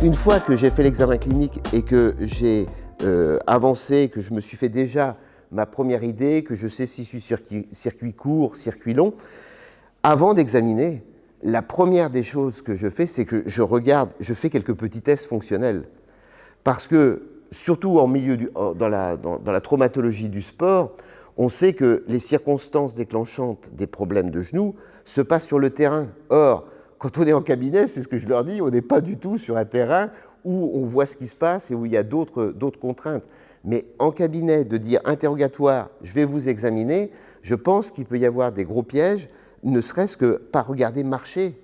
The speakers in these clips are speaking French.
Une fois que j'ai fait l'examen clinique et que j'ai avancé, que je me suis fait déjà ma première idée, que je sais si je suis circuit court, circuit long, avant d'examiner, la première des choses que je fais, c'est que je fais quelques petits tests fonctionnels. Parce que, surtout dans la traumatologie du sport, on sait que les circonstances déclenchantes des problèmes de genoux se passent sur le terrain. Or, quand on est en cabinet, c'est ce que je leur dis, on n'est pas du tout sur un terrain où on voit ce qui se passe et où il y a d'autres contraintes. Mais en cabinet, de dire interrogatoire, je vais vous examiner, je pense qu'il peut y avoir des gros pièges, ne serait-ce que pas regarder marcher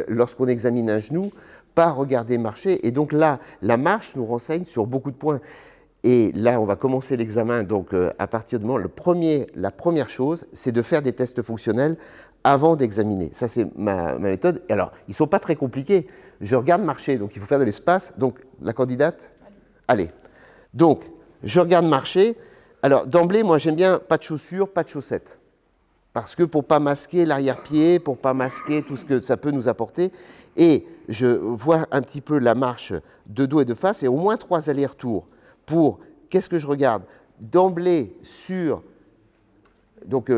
lorsqu'on examine un genou, pas regarder marcher. Et donc là, la marche nous renseigne sur beaucoup de points. Et là, on va commencer l'examen. Donc, à partir du moment, la première chose, c'est de faire des tests fonctionnels avant d'examiner. Ça, c'est ma méthode. Et alors, ils ne sont pas très compliqués. Je regarde marcher, donc il faut faire de l'espace. Donc, la candidate, allez. Donc, je regarde marcher. Alors, d'emblée, moi, j'aime bien pas de chaussures, pas de chaussettes. Parce que pour ne pas masquer l'arrière-pied, pour ne pas masquer tout ce que ça peut nous apporter. Et je vois un petit peu la marche de dos et de face et au moins 3 allers-retours. Pour, qu'est-ce que je regarde? D'emblée sur, donc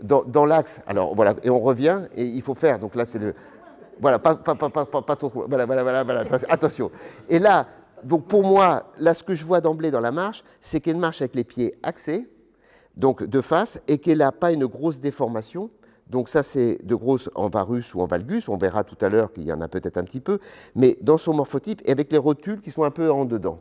dans l'axe, alors voilà, et on revient, et il faut faire, donc là c'est le, voilà, pas trop, voilà, attention. Et là, donc pour moi, là ce que je vois d'emblée dans la marche, c'est qu'elle marche avec les pieds axés, donc de face, et qu'elle n'a pas une grosse déformation. Donc ça, c'est de grosse en varus ou en valgus. On verra tout à l'heure qu'il y en a peut-être un petit peu. Mais dans son morphotype, et avec les rotules qui sont un peu en dedans.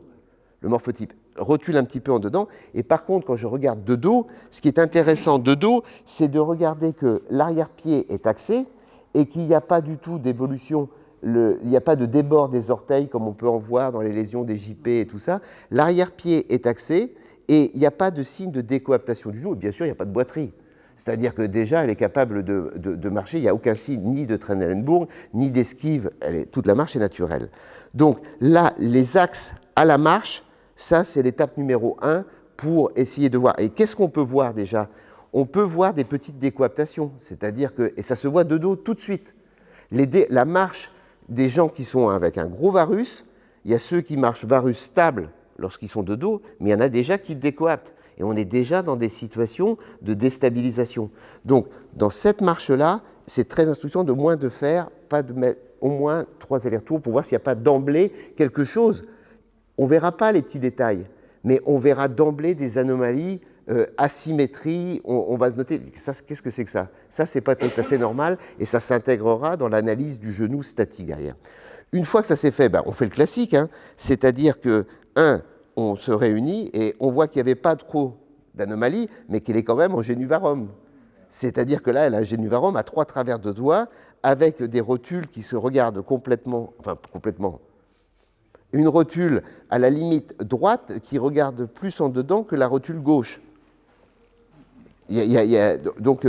Le morphotype rotule un petit peu en dedans. Et par contre, quand je regarde de dos, ce qui est intéressant de dos, c'est de regarder que l'arrière-pied est axé et qu'il n'y a pas du tout d'évolution, il n'y a pas de débord des orteils comme on peut en voir dans les lésions des JP et tout ça. L'arrière-pied est axé et il n'y a pas de signe de décoaptation du genou. Et bien sûr, il n'y a pas de boiterie. C'est-à-dire que déjà, elle est capable de marcher. Il n'y a aucun signe ni de Trendelenburg, ni d'esquive. Toute la marche est naturelle. Donc là, les axes à la marche, ça, c'est l'étape numéro 1 pour essayer de voir. Et qu'est-ce qu'on peut voir déjà? On peut voir des petites décoaptations. C'est-à-dire que, et ça se voit de dos tout de suite. La marche des gens qui sont avec un gros varus, il y a ceux qui marchent varus stable lorsqu'ils sont de dos, mais il y en a déjà qui décoaptent. Et on est déjà dans des situations de déstabilisation. Donc, dans cette marche-là, c'est très instructif de moins de faire, pas de mettre au moins 3 allers-retours pour voir s'il n'y a pas d'emblée quelque chose. On ne verra pas les petits détails, mais on verra d'emblée des anomalies, asymétrie. On va noter, qu'est-ce que c'est que ça? Ça, ce n'est pas tout à fait normal et ça s'intégrera dans l'analyse du genou statique derrière. Une fois que ça s'est fait, on fait le classique, hein, c'est-à-dire que, on se réunit et on voit qu'il n'y avait pas trop d'anomalies, mais qu'elle est quand même en génuvarum. C'est-à-dire que là, elle a un génuvarum à 3 travers de doigts, avec des rotules qui se regardent complètement, une rotule à la limite droite qui regarde plus en dedans que la rotule gauche. Donc,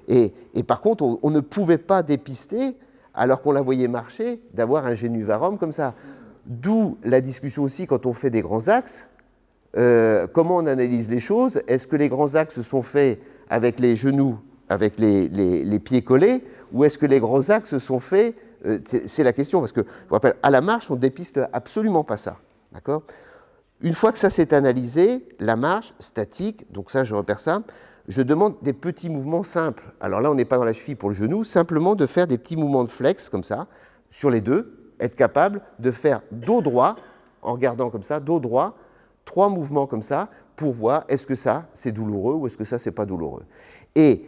et par contre, on ne pouvait pas dépister, alors qu'on la voyait marcher, d'avoir un génuvarum comme ça. D'où la discussion aussi quand on fait des grands axes, comment on analyse les choses. Est-ce que les grands axes sont faits avec les genoux, avec les pieds collés, ou est-ce que les grands axes sont faits, c'est la question, parce que, je vous rappelle, à la marche, on ne dépiste absolument pas ça. D'accord ? Une fois que ça s'est analysé, la marche statique, donc ça, je repère ça, je demande des petits mouvements simples. Alors là, on n'est pas dans la cheville pour le genou, simplement de faire des petits mouvements de flex, comme ça, sur les deux, être capable de faire dos droit, en regardant comme ça, dos droit, 3 mouvements comme ça, pour voir est-ce que ça, c'est douloureux ou est-ce que ça, c'est pas douloureux. Et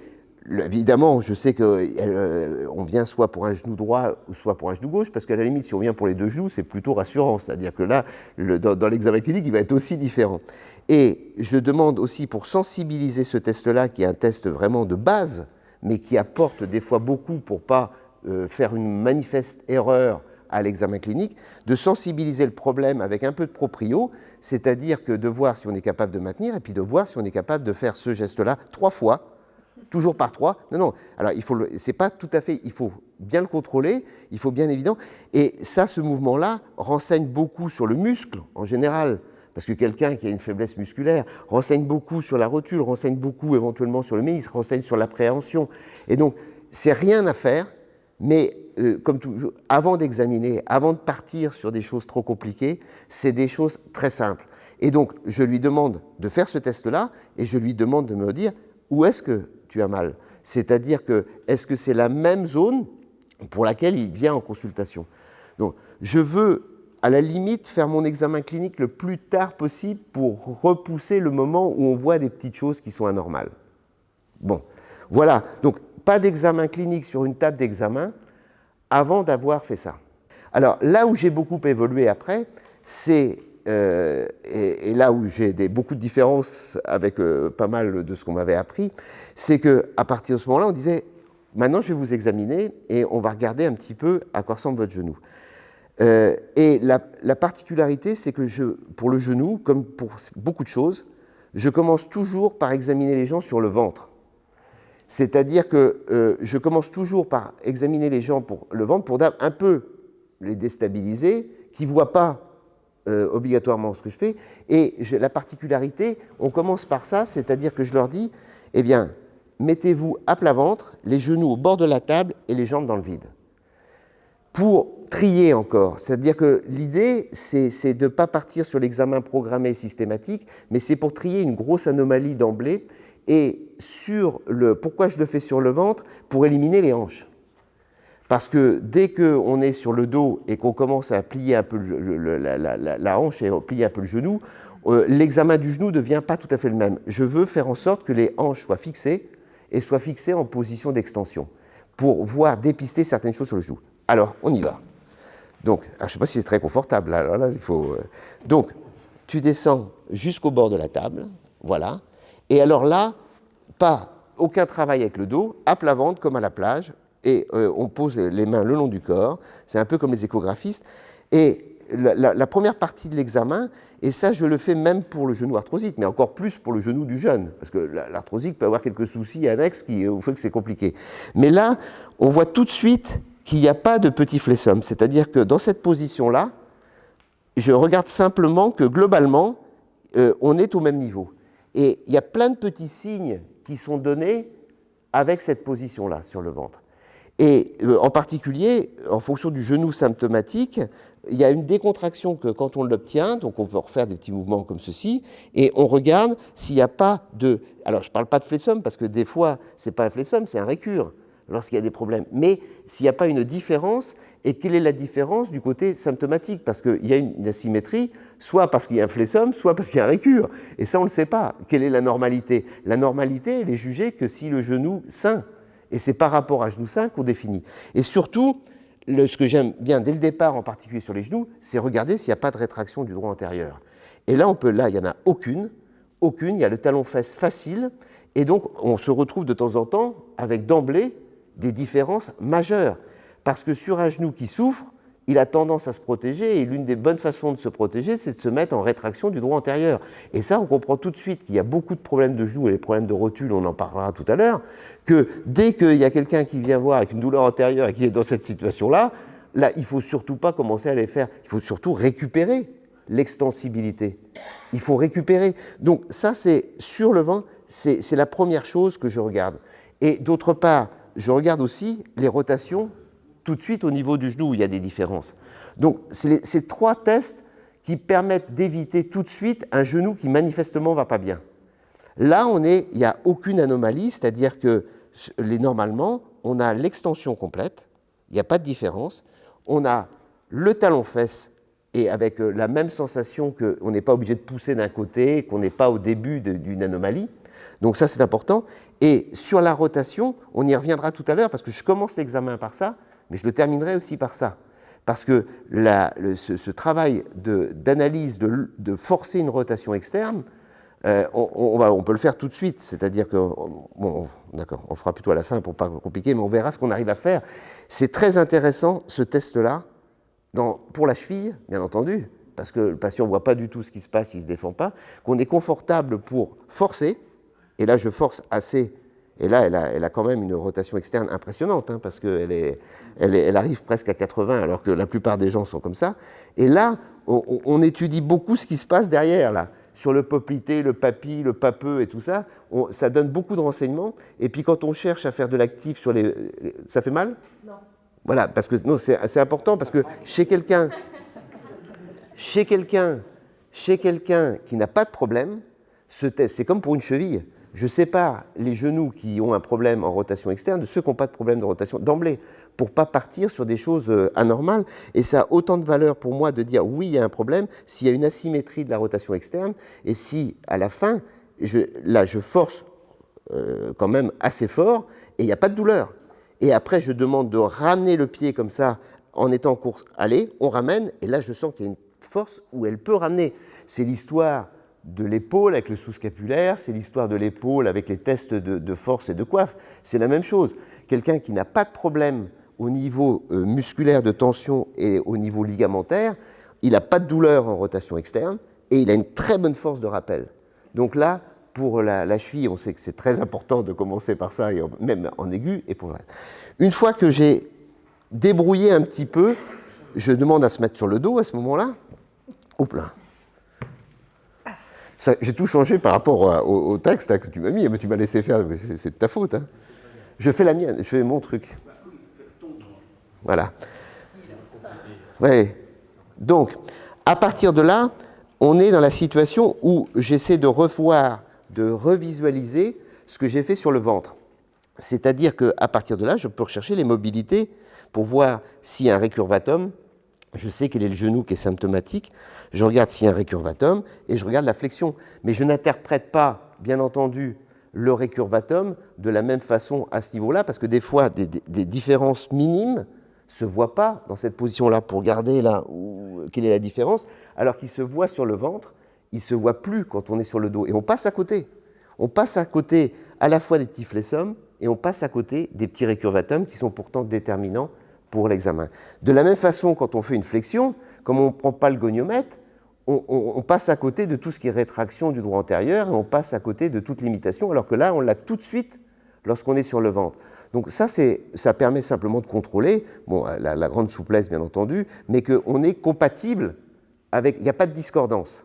évidemment, je sais qu'on vient soit pour un genou droit ou soit pour un genou gauche, parce qu'à la limite, si on vient pour les deux genoux, c'est plutôt rassurant. C'est-à-dire que là, dans l'examen clinique, il va être aussi différent. Et je demande aussi, pour sensibiliser ce test-là, qui est un test vraiment de base, mais qui apporte des fois beaucoup pour ne pas faire une manifeste erreur à l'examen clinique, de sensibiliser le problème avec un peu de proprio, c'est-à-dire que de voir si on est capable de maintenir et puis de voir si on est capable de faire ce geste-là 3 fois, toujours par 3. Non. Alors, c'est pas tout à fait, il faut bien le contrôler, il faut bien évident. Et ça, ce mouvement-là renseigne beaucoup sur le muscle en général, parce que quelqu'un qui a une faiblesse musculaire renseigne beaucoup sur la rotule, renseigne beaucoup éventuellement sur le ménisque, renseigne sur l'appréhension. Et donc, c'est rien à faire. Mais comme toujours, avant d'examiner, avant de partir sur des choses trop compliquées, c'est des choses très simples. Et donc, je lui demande de faire ce test-là et je lui demande de me dire où est-ce que tu as mal. C'est-à-dire que, est-ce que c'est la même zone pour laquelle il vient en consultation? Donc, je veux, à la limite, faire mon examen clinique le plus tard possible pour repousser le moment où on voit des petites choses qui sont anormales. Bon, voilà. Donc, pas d'examen clinique sur une table d'examen avant d'avoir fait ça. Alors, là où j'ai beaucoup évolué après, c'est, et là où j'ai beaucoup de différences avec pas mal de ce qu'on m'avait appris, c'est qu'à partir de ce moment-là, on disait, maintenant je vais vous examiner et on va regarder un petit peu à quoi ressemble votre genou. Et la particularité, c'est que pour le genou, comme pour beaucoup de choses, je commence toujours par examiner les gens sur le ventre. C'est-à-dire que je commence toujours par examiner les gens pour le ventre pour un peu les déstabiliser, qu'ils ne voient pas obligatoirement ce que je fais. Et la particularité, on commence par ça, c'est-à-dire que je leur dis, eh bien, mettez-vous à plat ventre, les genoux au bord de la table et les jambes dans le vide. Pour trier encore, c'est-à-dire que l'idée, c'est de ne pas partir sur l'examen programmé systématique, mais c'est pour trier une grosse anomalie d'emblée. Et pourquoi je le fais sur le ventre? Pour éliminer les hanches. Parce que dès qu'on est sur le dos et qu'on commence à plier un peu la hanche et plier un peu le genou, l'examen du genou ne devient pas tout à fait le même. Je veux faire en sorte que les hanches soient fixées et soient fixées en position d'extension pour dépister certaines choses sur le genou. Alors, on y va. Donc, je ne sais pas si c'est très confortable. Alors là, il faut, donc, tu descends jusqu'au bord de la table, voilà. Et alors là, aucun travail avec le dos, à plat ventre comme à la plage, et on pose les mains le long du corps, c'est un peu comme les échographistes. Et la première partie de l'examen, et ça je le fais même pour le genou arthrosique, mais encore plus pour le genou du jeune, parce que l'arthrosique peut avoir quelques soucis annexes qui font que c'est compliqué. Mais là, on voit tout de suite qu'il n'y a pas de petit flessum, c'est-à-dire que dans cette position-là, je regarde simplement que globalement, on est au même niveau. Et il y a plein de petits signes qui sont donnés avec cette position-là sur le ventre. Et en particulier, en fonction du genou symptomatique, il y a une décontraction que quand on l'obtient, donc on peut refaire des petits mouvements comme ceci, et on regarde s'il n'y a pas de... Alors je ne parle pas de flessum, parce que des fois, ce n'est pas un flessum, c'est un récure, lorsqu'il y a des problèmes. Mais s'il n'y a pas une différence, et quelle est la différence du côté symptomatique? Parce qu'il y a une asymétrie, soit parce qu'il y a un flessum, soit parce qu'il y a un récure. Et ça, on ne le sait pas. Quelle est la normalité? La normalité, elle est jugée que si le genou sain. Et c'est par rapport à genou sain qu'on définit. Et surtout, ce que j'aime bien dès le départ, en particulier sur les genoux, c'est regarder s'il n'y a pas de rétraction du droit antérieur. Et là, il n'y en a aucune. Il y a le talon-fesse facile. Et donc, on se retrouve de temps en temps avec d'emblée des différences majeures. Parce que sur un genou qui souffre, il a tendance à se protéger, et l'une des bonnes façons de se protéger, c'est de se mettre en rétraction du droit antérieur. Et ça, on comprend tout de suite qu'il y a beaucoup de problèmes de genoux, et les problèmes de rotule, on en parlera tout à l'heure, que dès qu'il y a quelqu'un qui vient voir avec une douleur antérieure et qui est dans cette situation-là, là, il ne faut surtout pas commencer à les faire, il faut surtout récupérer l'extensibilité. Il faut récupérer. Donc ça, c'est sur le ventre, c'est la première chose que je regarde. Et d'autre part, je regarde aussi les rotations tout de suite au niveau du genou où il y a des différences. Donc, c'est ces trois tests qui permettent d'éviter tout de suite un genou qui manifestement ne va pas bien. Là, il n'y a aucune anomalie, c'est-à-dire que normalement, on a l'extension complète, il n'y a pas de différence, on a le talon-fesse et avec la même sensation qu'on n'est pas obligé de pousser d'un côté, qu'on n'est pas au début d'une anomalie. Donc ça, c'est important. Et sur la rotation, on y reviendra tout à l'heure parce que je commence l'examen par ça, mais je le terminerai aussi par ça. Parce que ce travail d'analyse, de forcer une rotation externe, on peut le faire tout de suite. C'est-à-dire que, bon, d'accord, on fera plutôt à la fin pour ne pas compliquer, mais on verra ce qu'on arrive à faire. C'est très intéressant, ce test-là, pour la cheville, bien entendu, parce que le patient ne voit pas du tout ce qui se passe, il ne se défend pas, qu'on est confortable pour forcer, et là je force assez. Et là, elle a quand même une rotation externe impressionnante, hein, parce qu'elle arrive presque à 80, alors que la plupart des gens sont comme ça. Et là, on étudie beaucoup ce qui se passe derrière, là, sur le poplité, le papy, le papeux et tout ça. Ça donne beaucoup de renseignements. Et puis quand on cherche à faire de l'actif sur les... Ça fait mal? Non. Voilà, parce que non, c'est important, parce que chez quelqu'un qui n'a pas de problème, ce test, c'est comme pour une cheville. Je sépare les genoux qui ont un problème en rotation externe de ceux qui n'ont pas de problème de rotation d'emblée, pour ne pas partir sur des choses anormales. Et ça a autant de valeur pour moi de dire oui, il y a un problème, s'il y a une asymétrie de la rotation externe, et si à la fin, je force quand même assez fort, et il n'y a pas de douleur. Et après, je demande de ramener le pied comme ça, en étant en course. Allez, on ramène, et là, je sens qu'il y a une force où elle peut ramener. C'est l'histoire de l'épaule avec le sous-scapulaire, c'est l'histoire de l'épaule avec les tests de force et de coiffe. C'est la même chose. Quelqu'un qui n'a pas de problème au niveau musculaire de tension et au niveau ligamentaire, il n'a pas de douleur en rotation externe et il a une très bonne force de rappel. Donc là, pour la cheville, on sait que c'est très important de commencer par ça, et même en aigu. Et pour... Une fois que j'ai débrouillé un petit peu, je demande à se mettre sur le dos à ce moment-là. Hop là. J'ai tout changé par rapport au texte que tu m'as mis, mais tu m'as laissé faire, c'est de ta faute. Hein. Je fais la mienne, je fais mon truc. Voilà. Ouais. Donc, à partir de là, on est dans la situation où j'essaie de revoir, de revisualiser ce que j'ai fait sur le ventre. C'est-à-dire qu'à partir de là, je peux rechercher les mobilités pour voir s'il y a un récurvatum. Je sais quel est le genou qui est symptomatique. Je regarde s'il y a un récurvatum et je regarde la flexion. Mais je n'interprète pas, bien entendu, le récurvatum de la même façon à ce niveau-là, parce que des fois, des différences minimes ne se voient pas dans cette position-là pour regarder là quelle est la différence, alors qu'il se voit sur le ventre, il ne se voit plus quand on est sur le dos. Et on passe à côté. On passe à côté à la fois des petits flessums et on passe à côté des petits récurvatums qui sont pourtant déterminants pour l'examen. De la même façon, quand on fait une flexion, comme on ne prend pas le goniomètre, on passe à côté de tout ce qui est rétraction du droit antérieur et on passe à côté de toute limitation, alors que là, on l'a tout de suite lorsqu'on est sur le ventre. Donc ça permet simplement de contrôler, bon, la grande souplesse bien entendu, mais qu'on est compatible avec, il n'y a pas de discordance.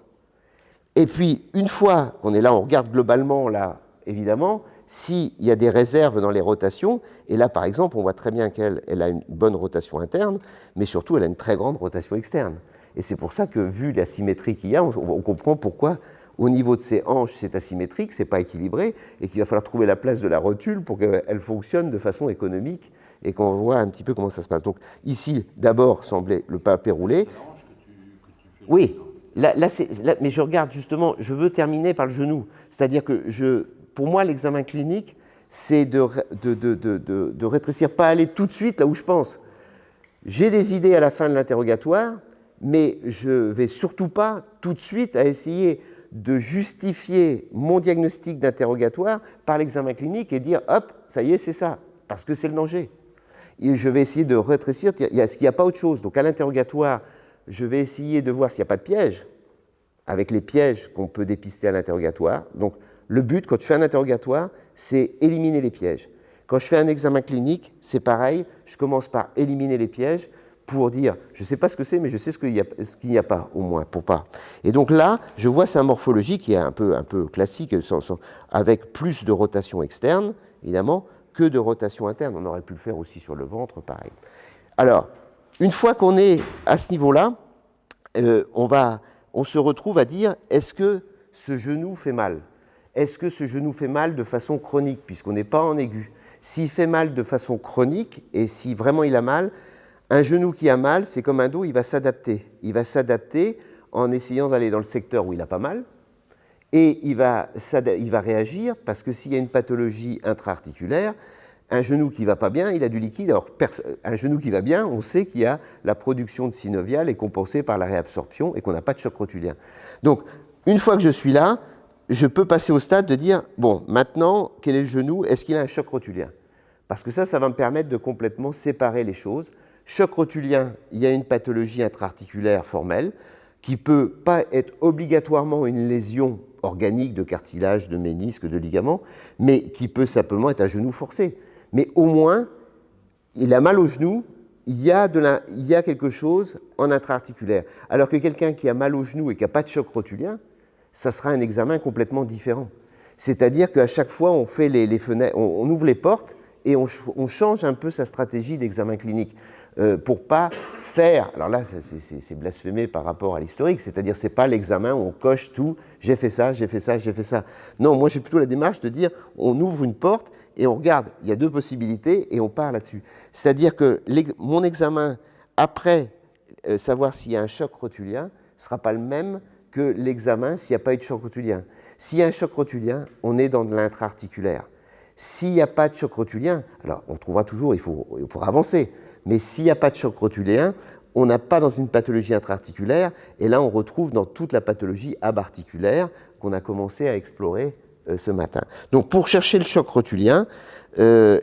Et puis, une fois qu'on est là, on regarde globalement, là, évidemment, s'il y a des réserves dans les rotations, et là, par exemple, on voit très bien qu'elle a une bonne rotation interne, mais surtout, elle a une très grande rotation externe. Et c'est pour ça que, vu l'asymétrie qu'il y a, on comprend pourquoi, au niveau de ses hanches, c'est asymétrique, c'est pas équilibré, et qu'il va falloir trouver la place de la rotule pour qu'elle fonctionne de façon économique, et qu'on voit un petit peu comment ça se passe. Donc, ici, d'abord, semblait le papé roulé. Oui. Là, mais je regarde justement, je veux terminer par le genou. C'est-à-dire que pour moi, l'examen clinique, c'est de rétrécir, pas aller tout de suite là où je pense. J'ai des idées à la fin de l'interrogatoire, mais je ne vais surtout pas tout de suite à essayer de justifier mon diagnostic d'interrogatoire par l'examen clinique et dire, hop, ça y est, c'est ça, parce que c'est le danger. Et je vais essayer de rétrécir, est-ce qu'il n'y a pas autre chose? Donc à l'interrogatoire, je vais essayer de voir s'il n'y a pas de piège, avec les pièges qu'on peut dépister à l'interrogatoire. Donc, le but, quand je fais un interrogatoire, c'est éliminer les pièges. Quand je fais un examen clinique, c'est pareil, je commence par éliminer les pièges pour dire, je ne sais pas ce que c'est, mais je sais ce qu'il n'y a pas, au moins, pour pas. Et donc là, je vois sa morphologie qui est un peu classique, avec plus de rotation externe, évidemment, que de rotation interne. On aurait pu le faire aussi sur le ventre, pareil. Alors, une fois qu'on est à ce niveau-là, on se retrouve à dire, est-ce que ce genou fait mal? Est-ce que ce genou fait mal de façon chronique, puisqu'on n'est pas en aigu? S'il fait mal de façon chronique, et si vraiment il a mal, un genou qui a mal, c'est comme un dos, il va s'adapter. Il va s'adapter en essayant d'aller dans le secteur où il a pas mal, et il va réagir, parce que s'il y a une pathologie intra-articulaire, un genou qui ne va pas bien, il a du liquide. Alors, un genou qui va bien, on sait qu'il y a la production de synovial est compensée par la réabsorption et qu'on n'a pas de choc rotulien. Donc, une fois que je suis là, je peux passer au stade de dire, bon, maintenant, quel est le genou? Est-ce qu'il a un choc rotulien? Parce que ça va me permettre de complètement séparer les choses. Choc rotulien, il y a une pathologie intra-articulaire formelle qui ne peut pas être obligatoirement une lésion organique de cartilage, de ménisque, de ligament, mais qui peut simplement être un genou forcé. Mais au moins, il a mal au genou, il y a quelque chose en intra-articulaire. Alors que quelqu'un qui a mal au genou et qui n'a pas de choc rotulien, ça sera un examen complètement différent. C'est-à-dire qu'à chaque fois, on fait les fenêtres, on ouvre les portes et on change un peu sa stratégie d'examen clinique pour pas faire, alors là c'est blasphémé par rapport à l'historique, c'est-à-dire c'est pas l'examen où on coche tout, j'ai fait ça, j'ai fait ça, j'ai fait ça. Non, moi j'ai plutôt la démarche de dire on ouvre une porte et on regarde, il y a deux possibilités et on part là-dessus. C'est-à-dire que mon examen après savoir s'il y a un choc rotulien ne sera pas le même que l'examen s'il n'y a pas eu de choc rotulien. S'il y a un choc rotulien, on est dans de l'intra-articulaire. S'il n'y a pas de choc rotulien, alors on trouvera toujours, il faudra avancer, mais s'il n'y a pas de choc rotulien, on n'a pas dans une pathologie intra-articulaire, et là on retrouve dans toute la pathologie abarticulaire qu'on a commencé à explorer ce matin. Donc pour chercher le choc rotulien, moi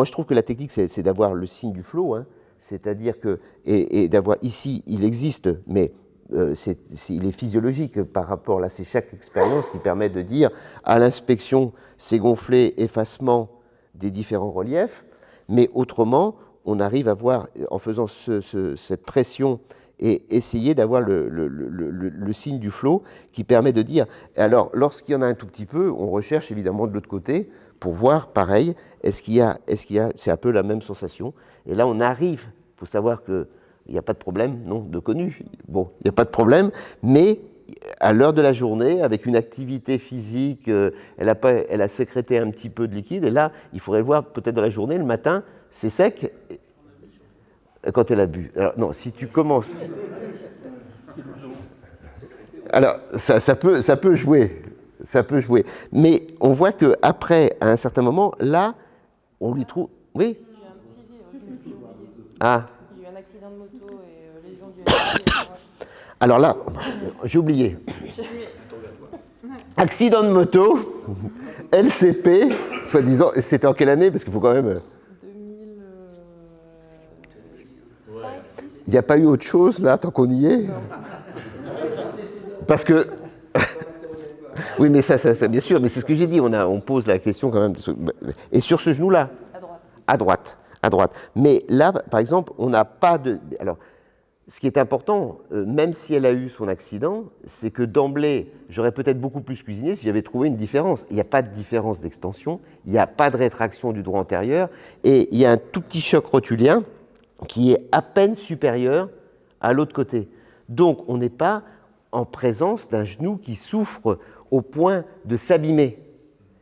je trouve que la technique c'est d'avoir le signe du flow, hein, c'est-à-dire que, et d'avoir ici, il existe, mais il est physiologique par rapport, là c'est chaque expérience qui permet de dire à l'inspection c'est gonflé, effacement des différents reliefs, mais autrement on arrive à voir en faisant cette pression et essayer d'avoir le signe du flow qui permet de dire, alors lorsqu'il y en a un tout petit peu, on recherche évidemment de l'autre côté pour voir pareil, est-ce qu'il y a, c'est un peu la même sensation, et là on arrive, il faut savoir que il n'y a pas de problème, non, de connu. Bon, il n'y a pas de problème, mais à l'heure de la journée, avec une activité physique, elle a sécrété un petit peu de liquide, et là, il faudrait le voir peut-être dans la journée, le matin, c'est sec, quand elle a bu. Alors, non, si tu commences... Alors, ça peut jouer, mais on voit qu'après, à un certain moment, là, on lui trouve... Oui. Ah. J'ai eu un accident de moto et lésion du LCP. Alors là, j'ai oublié. Accident de moto, LCP, soi-disant, c'était en quelle année? Parce qu'il faut quand même... 2005, 6. Il n'y a pas eu autre chose là, tant qu'on y est? Non. Parce que... Oui, mais ça, bien sûr, mais c'est ce que j'ai dit, on pose la question quand même. Et sur ce genou-là? À droite. À droite. Mais là, par exemple, on n'a pas de... Alors, ce qui est important, même si elle a eu son accident, c'est que d'emblée, j'aurais peut-être beaucoup plus cuisiné si j'avais trouvé une différence. Il n'y a pas de différence d'extension, il n'y a pas de rétraction du droit antérieur, et il y a un tout petit choc rotulien qui est à peine supérieur à l'autre côté. Donc, on n'est pas en présence d'un genou qui souffre au point de s'abîmer.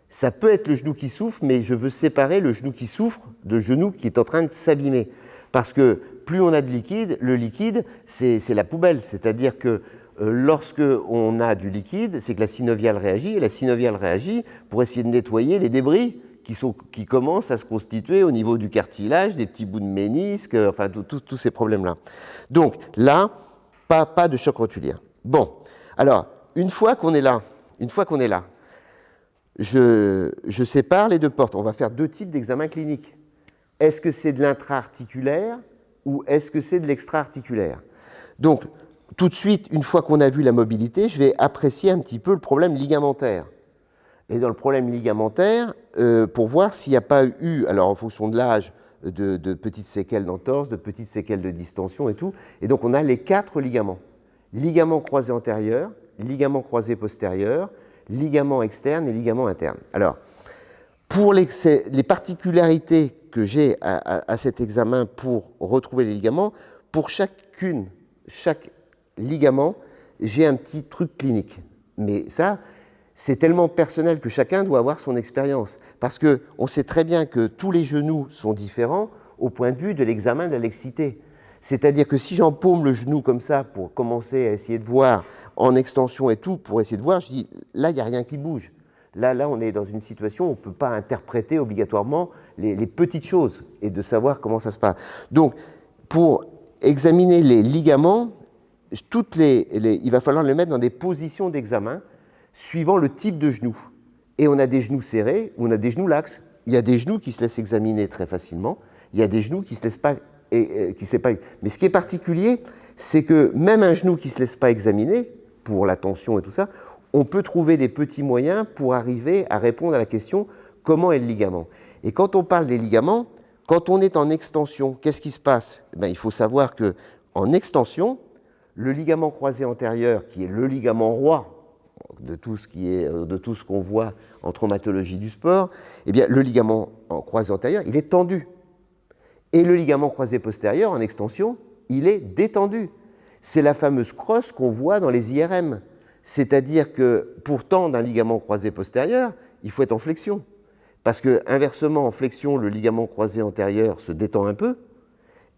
Ça peut être le genou qui souffre, mais je veux séparer le genou qui souffre de genou qui est en train de s'abîmer. Parce que plus on a de liquide, le liquide, c'est la poubelle. C'est-à-dire que lorsque on a du liquide, c'est que la synoviale réagit, et la synoviale réagit pour essayer de nettoyer les débris qui commencent à se constituer au niveau du cartilage, des petits bouts de ménisque, enfin tous ces problèmes-là. Donc là, pas de choc rotulien. Bon, alors, une fois qu'on est là, je sépare les deux portes. On va faire deux types d'examens cliniques. Est-ce que c'est de l'intra-articulaire ou est-ce que c'est de l'extra-articulaire? Donc, tout de suite, une fois qu'on a vu la mobilité, je vais apprécier un petit peu le problème ligamentaire. Et dans le problème ligamentaire, pour voir s'il n'y a pas eu, alors en fonction de l'âge, de petites séquelles d'entorse, de petites séquelles de distension et tout. Et donc, on a les 4 ligaments. Ligament croisé antérieur, ligament croisé postérieur, ligament externe et ligament interne. Alors, pour les particularités que j'ai à cet examen pour retrouver les ligaments, pour chaque ligament, j'ai un petit truc clinique. Mais ça, c'est tellement personnel que chacun doit avoir son expérience. Parce qu'on sait très bien que tous les genoux sont différents au point de vue de l'examen de la lexité. C'est-à-dire que si j'empaume le genou comme ça pour commencer à essayer de voir en extension et tout, pour essayer de voir, je dis, là, il n'y a rien qui bouge. Là, on est dans une situation où on ne peut pas interpréter obligatoirement les petites choses et de savoir comment ça se passe. Donc, pour examiner les ligaments, il va falloir les mettre dans des positions d'examen suivant le type de genou. Et on a des genoux serrés ou on a des genoux laxes. Il y a des genoux qui se laissent examiner très facilement. Il y a des genoux qui ne se laissent pas... Mais ce qui est particulier, c'est que même un genou qui ne se laisse pas examiner, pour la tension et tout ça, on peut trouver des petits moyens pour arriver à répondre à la question « Comment est le ligament ?» Et quand on parle des ligaments, quand on est en extension, qu'est-ce qui se passe? Il faut savoir qu'en extension, le ligament croisé antérieur, qui est le ligament roi, de tout ce qu'on voit en traumatologie du sport, eh bien, le ligament croisé antérieur, il est tendu. Et le ligament croisé postérieur, en extension, il est détendu. C'est la fameuse crosse qu'on voit dans les IRM. C'est-à-dire que pour tendre un ligament croisé postérieur, il faut être en flexion. Parce que, inversement, en flexion, le ligament croisé antérieur se détend un peu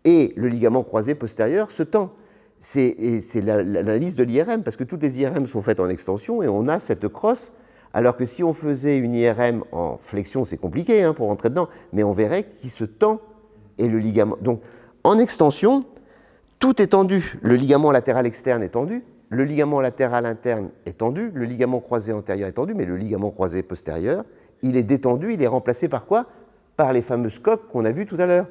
et le ligament croisé postérieur se tend. C'est l'analyse de l'IRM, parce que toutes les IRM sont faites en extension et on a cette crosse, alors que si on faisait une IRM en flexion, c'est compliqué hein, pour rentrer dedans, mais on verrait qu'il se tend et le ligament. Donc, en extension, tout est tendu. Le ligament latéral externe est tendu, le ligament latéral interne est tendu, le ligament croisé antérieur est tendu, mais le ligament croisé postérieur, il est détendu, il est remplacé par quoi? Par les fameuses coques qu'on a vues tout à l'heure,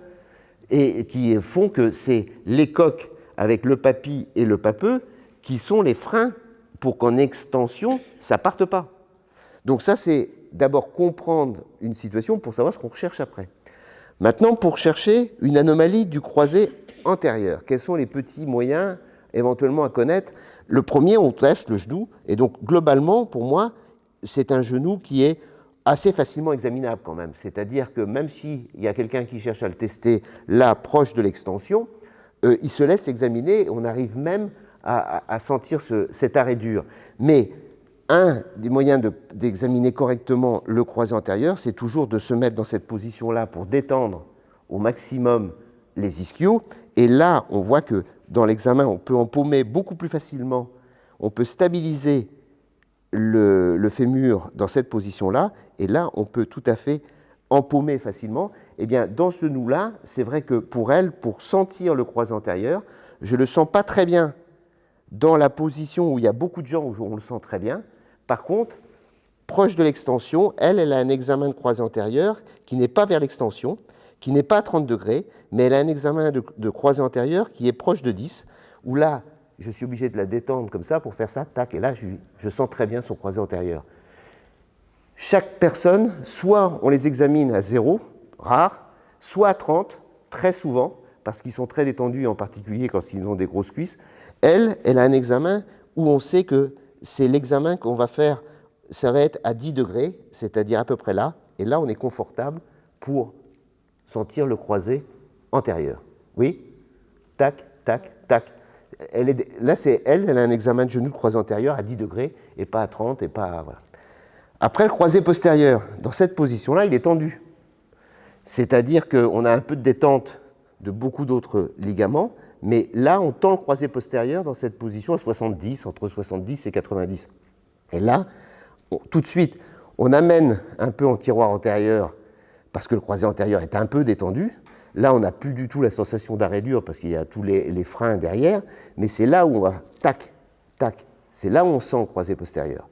et qui font que c'est les coques avec le papy et le papeux qui sont les freins pour qu'en extension, ça ne parte pas. Donc ça, c'est d'abord comprendre une situation pour savoir ce qu'on recherche après. Maintenant, pour chercher une anomalie du croisé antérieur, quels sont les petits moyens éventuellement à connaître? Le premier, on teste le genou, et donc globalement, pour moi, c'est un genou qui est assez facilement examinable quand même. C'est-à-dire que même s'il y a quelqu'un qui cherche à le tester là, proche de l'extension, il se laisse examiner, on arrive même à sentir cet arrêt dur. Mais un des moyens d'examiner correctement le croisé antérieur, c'est toujours de se mettre dans cette position-là pour détendre au maximum les ischios. Et là, on voit que dans l'examen, on peut empaumer beaucoup plus facilement, on peut stabiliser le fémur dans cette position-là, et là, on peut tout à fait empaumer facilement. Eh bien, dans ce genou-là, c'est vrai que pour elle, pour sentir le croisé antérieur, je ne le sens pas très bien dans la position où il y a beaucoup de gens où on le sent très bien. Par contre, proche de l'extension, elle a un examen de croisé antérieur qui n'est pas vers l'extension, qui n'est pas à 30 degrés, mais elle a un examen de croisé antérieur qui est proche de 10, où là, je suis obligé de la détendre comme ça pour faire ça, tac, et là, je sens très bien son croisé antérieur. Chaque personne, soit on les examine à 0, rare, soit à 30, très souvent, parce qu'ils sont très détendus, en particulier quand ils ont des grosses cuisses. Elle a un examen où on sait que c'est l'examen qu'on va faire, ça va être à 10 degrés, c'est-à-dire à peu près là, et là, on est confortable pour sentir le croisé antérieur. Oui? Tac, tac, tac. Là, elle a un examen de genou de croisé antérieur à 10 degrés, et pas à 30, et pas à... Voilà. Après, le croisé postérieur, dans cette position-là, il est tendu. C'est-à-dire qu'on a un peu de détente de beaucoup d'autres ligaments, mais là, on tend le croisé postérieur dans cette position à 70, entre 70 et 90. Et là, tout de suite, on amène un peu en tiroir antérieur, parce que le croisé antérieur est un peu détendu. Là, on n'a plus du tout la sensation d'arrêt dur, parce qu'il y a tous les freins derrière, mais c'est là où on va, tac, tac, c'est là où on sent le croisé postérieur.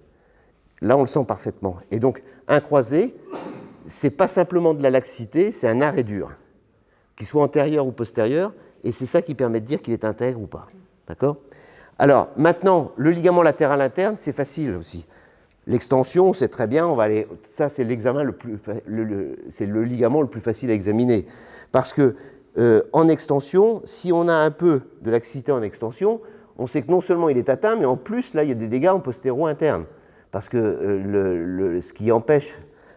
Là, on le sent parfaitement. Et donc, un croisé, ce n'est pas simplement de la laxité, c'est un arrêt dur, qu'il soit antérieur ou postérieur, et c'est ça qui permet de dire qu'il est intègre ou pas. D'accord ? Alors, maintenant, le ligament latéral interne, c'est facile aussi. L'extension, c'est très bien, on va aller... ça, c'est l'examen c'est le ligament le plus facile à examiner. Parce que, en extension, si on a un peu de laxité en extension, on sait que non seulement il est atteint, mais en plus, là, il y a des dégâts en postéro-interne. Parce que ce qui empêche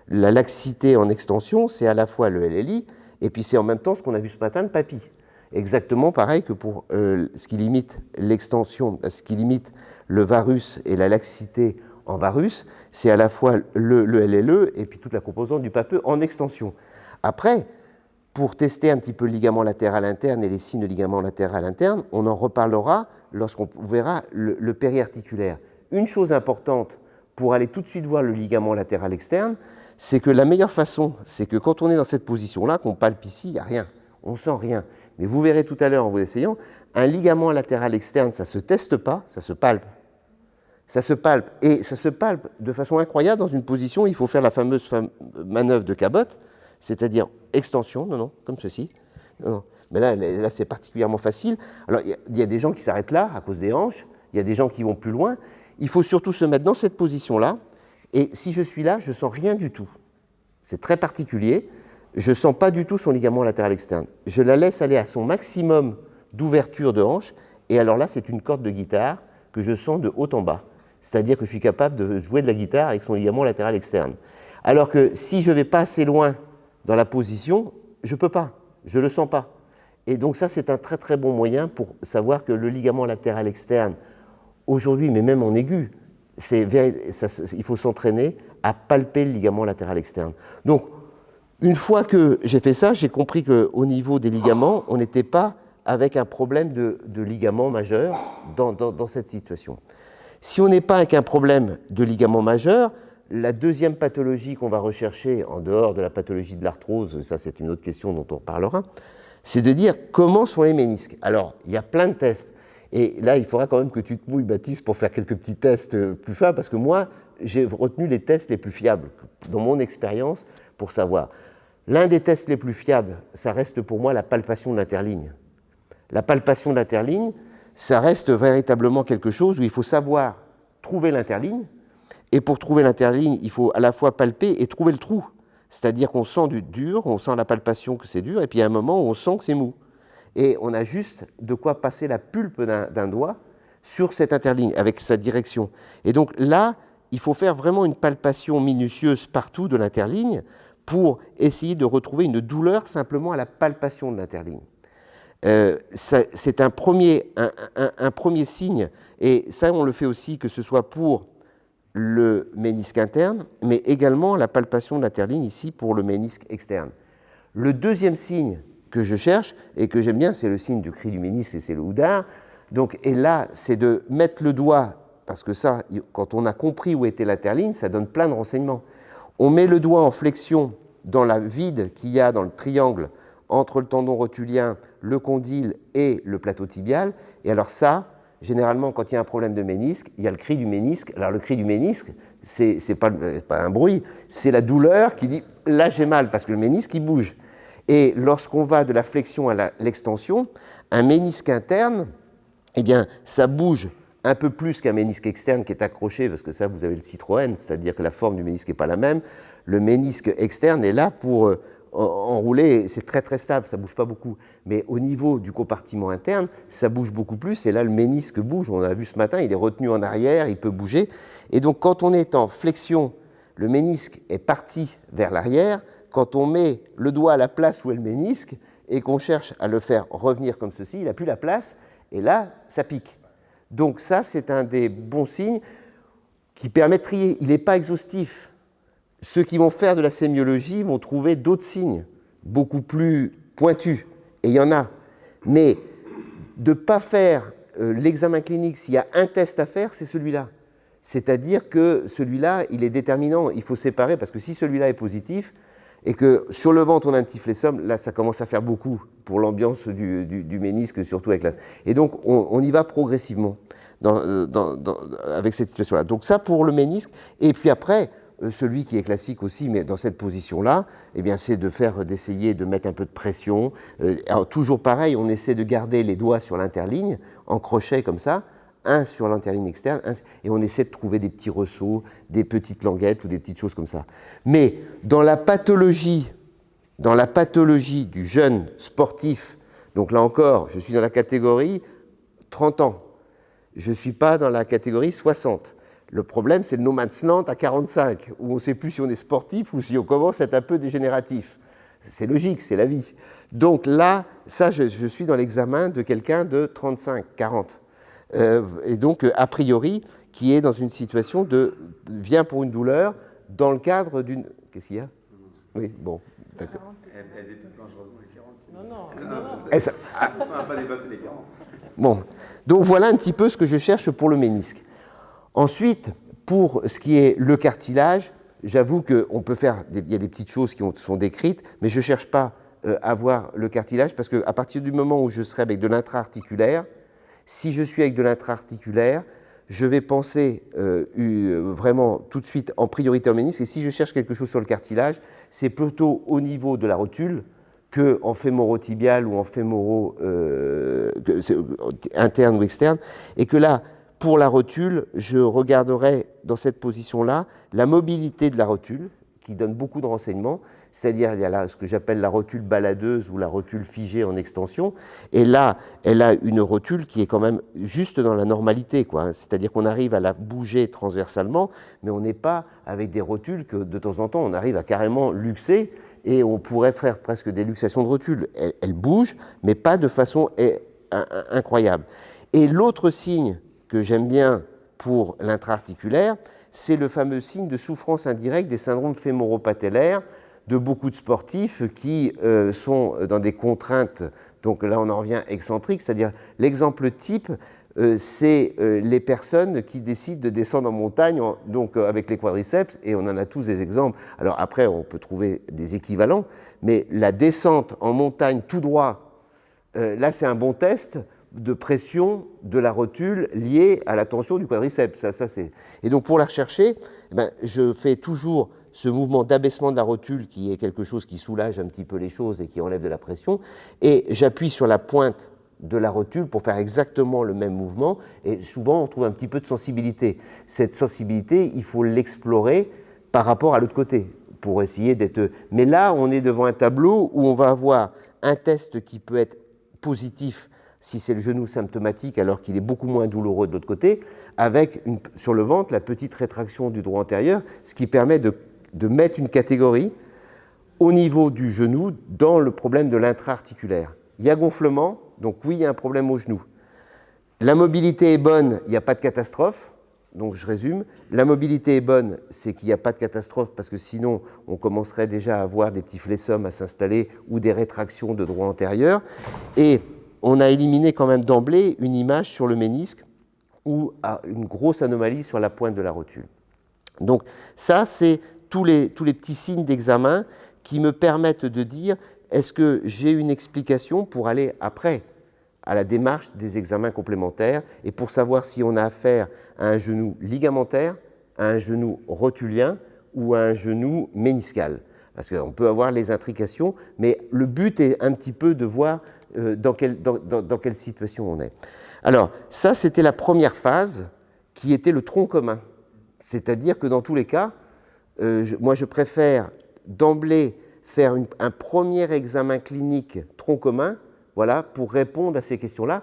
la laxité en extension, c'est à la fois le LLI, et puis c'est en même temps ce qu'on a vu ce matin, le papy. Exactement pareil que pour ce qui limite l'extension, ce qui limite le varus et la laxité en varus, c'est à la fois le LLE et puis toute la composante du papeux en extension. Après, pour tester un petit peu le ligament latéral interne et les signes de ligament latéral interne, on en reparlera lorsqu'on verra le périarticulaire. Une chose importante pour aller tout de suite voir le ligament latéral externe, c'est que la meilleure façon, c'est que quand on est dans cette position-là, qu'on palpe ici, il n'y a rien, on ne sent rien. Mais vous verrez tout à l'heure en vous essayant, un ligament latéral externe, ça ne se teste pas, ça se palpe. Ça se palpe, et ça se palpe de façon incroyable dans une position où il faut faire la fameuse manœuvre de Cabot, c'est-à-dire extension, non, comme ceci. Non. Mais là c'est particulièrement facile. Alors, il y a des gens qui s'arrêtent là, à cause des hanches, il y a des gens qui vont plus loin. Il faut surtout se mettre dans cette position-là, et si je suis là, je ne sens rien du tout. C'est très particulier. Je ne sens pas du tout son ligament latéral externe. Je la laisse aller à son maximum d'ouverture de hanche, et alors là, c'est une corde de guitare que je sens de haut en bas. C'est-à-dire que je suis capable de jouer de la guitare avec son ligament latéral externe. Alors que si je ne vais pas assez loin dans la position, je ne peux pas, je ne le sens pas. Et donc ça, c'est un très très bon moyen pour savoir que le ligament latéral externe, aujourd'hui, mais même en aigu, il faut s'entraîner à palper le ligament latéral externe. Donc, une fois que j'ai fait ça, j'ai compris qu'au niveau des ligaments, on n'était pas avec un problème de ligament majeur dans cette situation. Si on n'est pas avec un problème de ligament majeur, la deuxième pathologie qu'on va rechercher, en dehors de la pathologie de l'arthrose, ça c'est une autre question dont on parlera, c'est de dire comment sont les ménisques. Alors, il y a plein de tests. Et là, il faudra quand même que tu te mouilles, Baptiste, pour faire quelques petits tests plus fins, parce que moi, j'ai retenu les tests les plus fiables, dans mon expérience, pour savoir. L'un des tests les plus fiables, ça reste pour moi la palpation de l'interligne. La palpation de l'interligne, ça reste véritablement quelque chose où il faut savoir trouver l'interligne, et pour trouver l'interligne, il faut à la fois palper et trouver le trou. C'est-à-dire qu'on sent du dur, on sent la palpation que c'est dur, et puis il y a un moment où on sent que c'est mou. Et on a juste de quoi passer la pulpe d'un doigt sur cette interligne, avec sa direction. Et donc là, il faut faire vraiment une palpation minutieuse partout de l'interligne pour essayer de retrouver une douleur simplement à la palpation de l'interligne. C'est un premier signe, et ça on le fait aussi que ce soit pour le ménisque interne, mais également la palpation de l'interligne ici pour le ménisque externe. Le deuxième signe que je cherche et que j'aime bien, c'est le signe du cri du ménisque et c'est le houdard. Donc, et là, c'est de mettre le doigt, parce que ça, quand on a compris où était l'interligne, ça donne plein de renseignements. On met le doigt en flexion dans la vide qu'il y a dans le triangle entre le tendon rotulien, le condyle et le plateau tibial. Et alors ça, généralement, quand il y a un problème de ménisque, il y a le cri du ménisque. Alors le cri du ménisque, c'est pas un bruit, c'est la douleur qui dit « là j'ai mal » parce que le ménisque, il bouge. Et lorsqu'on va de la flexion à l'extension, un ménisque interne, eh bien, ça bouge un peu plus qu'un ménisque externe qui est accroché, parce que ça, vous avez le Citroën, c'est-à-dire que la forme du ménisque n'est pas la même. Le ménisque externe est là pour enrouler, c'est très très stable, ça ne bouge pas beaucoup. Mais au niveau du compartiment interne, ça bouge beaucoup plus, et là, le ménisque bouge. On l'a vu ce matin, il est retenu en arrière, il peut bouger. Et donc, quand on est en flexion, le ménisque est parti vers l'arrière. Quand on met le doigt à la place où est le ménisque et qu'on cherche à le faire revenir comme ceci, il n'a plus la place, et là, ça pique. Donc ça, c'est un des bons signes qui permet de trier. Il n'est pas exhaustif. Ceux qui vont faire de la sémiologie vont trouver d'autres signes, beaucoup plus pointus, et il y en a. Mais de ne pas faire l'examen clinique, s'il y a un test à faire, c'est celui-là. C'est-à-dire que celui-là, il est déterminant, il faut séparer, parce que si celui-là est positif, et que sur le ventre on a un petit flessum, là ça commence à faire beaucoup pour l'ambiance du ménisque, surtout avec la... Et donc on y va progressivement avec cette situation-là. Donc ça pour le ménisque, et puis après, celui qui est classique aussi, mais dans cette position-là, eh bien c'est d'essayer de mettre un peu de pression. Alors toujours pareil, on essaie de garder les doigts sur l'interligne, en crochet comme ça, un sur l'interligne externe, et on essaie de trouver des petits ressauts, des petites languettes ou des petites choses comme ça. Mais dans la pathologie du jeune sportif, donc là encore, je suis dans la catégorie 30 ans, je ne suis pas dans la catégorie 60. Le problème, c'est le no man's land à 45, où on ne sait plus si on est sportif ou si on commence à être un peu dégénératif. C'est logique, c'est la vie. Donc là, ça, je suis dans l'examen de quelqu'un de 35, 40. Et donc, a priori, qui est dans une situation vient pour une douleur dans le cadre d'une... Qu'est-ce qu'il y a? Oui, bon, d'accord. Elle dépasse dangereusement les 40. Non. Attention à ne pas dépasser les 40. Bon, donc voilà un petit peu ce que je cherche pour le ménisque. Ensuite, pour ce qui est le cartilage, j'avoue qu'on peut faire... Il y a des petites choses qui sont décrites, mais je ne cherche pas à voir le cartilage, parce qu'à partir du moment où je serai avec de l'intra-articulaire, si je suis avec de l'intra-articulaire, je vais penser vraiment tout de suite en priorité au ménisque. Et si je cherche quelque chose sur le cartilage, c'est plutôt au niveau de la rotule qu'en fémoro-tibial ou en fémoro interne ou externe. Et que là, pour la rotule, je regarderai dans cette position-là la mobilité de la rotule, qui donne beaucoup de renseignements. c'est-à-dire il y a là ce que j'appelle la rotule baladeuse ou la rotule figée en extension, et là, elle a une rotule qui est quand même juste dans la normalité, quoi, hein. C'est-à-dire qu'on arrive à la bouger transversalement, mais on n'est pas avec des rotules que de temps en temps on arrive à carrément luxer, et on pourrait faire presque des luxations de rotules. Elle bouge, mais pas de façon incroyable. Et l'autre signe que j'aime bien pour l'intra-articulaire, c'est le fameux signe de souffrance indirecte des syndromes fémoro-patellaires de beaucoup de sportifs qui sont dans des contraintes, donc là on en revient excentriques, c'est-à-dire l'exemple type, c'est les personnes qui décident de descendre en montagne donc, avec les quadriceps, et on en a tous des exemples. Alors après, on peut trouver des équivalents, mais la descente en montagne tout droit, là c'est un bon test de pression de la rotule liée à la tension du quadriceps. Et donc pour la rechercher, eh ben, je fais toujours ce mouvement d'abaissement de la rotule qui est quelque chose qui soulage un petit peu les choses et qui enlève de la pression, et j'appuie sur la pointe de la rotule pour faire exactement le même mouvement, et souvent on trouve un petit peu de sensibilité. Cette sensibilité, il faut l'explorer par rapport à l'autre côté pour essayer d'être... Mais là, on est devant un tableau où on va avoir un test qui peut être positif si c'est le genou symptomatique alors qu'il est beaucoup moins douloureux de l'autre côté, avec sur le ventre la petite rétraction du droit antérieur, ce qui permet de mettre une catégorie au niveau du genou dans le problème de l'intra-articulaire. Il y a gonflement, donc oui, il y a un problème au genou. La mobilité est bonne, il n'y a pas de catastrophe. Donc je résume, la mobilité est bonne, c'est qu'il n'y a pas de catastrophe parce que sinon on commencerait déjà à avoir des petits flessums à s'installer ou des rétractions de droit antérieur. Et on a éliminé quand même d'emblée une image sur le ménisque ou une grosse anomalie sur la pointe de la rotule. Donc ça, c'est tous les petits signes d'examen qui me permettent de dire est-ce que j'ai une explication pour aller après à la démarche des examens complémentaires et pour savoir si on a affaire à un genou ligamentaire, à un genou rotulien ou à un genou méniscal. Parce qu'on peut avoir les intrications, mais le but est un petit peu de voir dans quelle situation on est. Alors, ça, c'était la première phase qui était le tronc commun. C'est-à-dire que dans tous les cas, moi, je préfère d'emblée faire un premier examen clinique tronc commun, voilà, pour répondre à ces questions-là.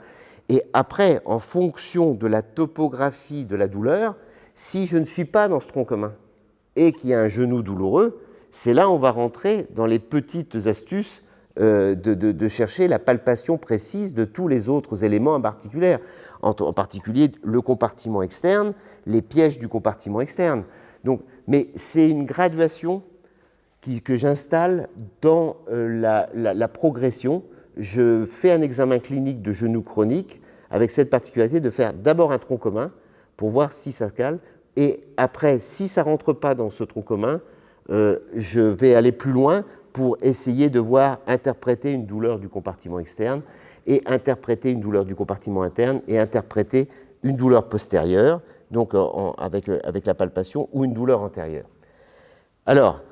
Et après, en fonction de la topographie de la douleur, si je ne suis pas dans ce tronc commun et qu'il y a un genou douloureux, c'est là où on va rentrer dans les petites astuces de chercher la palpation précise de tous les autres éléments articulaires, en particulier le compartiment externe, les pièges du compartiment externe. Donc, mais c'est une graduation que j'installe dans la progression. Je fais un examen clinique de genou chronique avec cette particularité de faire d'abord un tronc commun pour voir si ça cale, et après, si ça ne rentre pas dans ce tronc commun, je vais aller plus loin pour essayer de voir interpréter une douleur du compartiment externe et interpréter une douleur du compartiment interne et interpréter une douleur postérieure, donc avec la palpation, ou une douleur antérieure. Alors,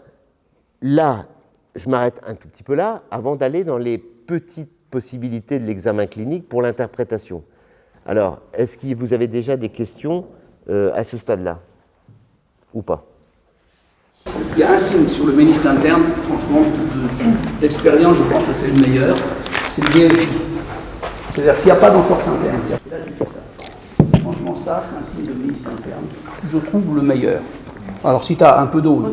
là, je m'arrête un tout petit peu là avant d'aller dans les petites possibilités de l'examen clinique pour l'interprétation. Alors, est-ce que vous avez déjà des questions à ce stade-là ou pas? Il y a un signe sur le ménisque interne, franchement, d'expérience, je pense que c'est le meilleur, c'est le BFI. C'est-à-dire s'il n'y a pas d'entorse interne. Là, je fais ça. Franchement, ça, c'est un signe de ménisque interne. Je trouve le meilleur. Alors, si tu as un peu d'eau,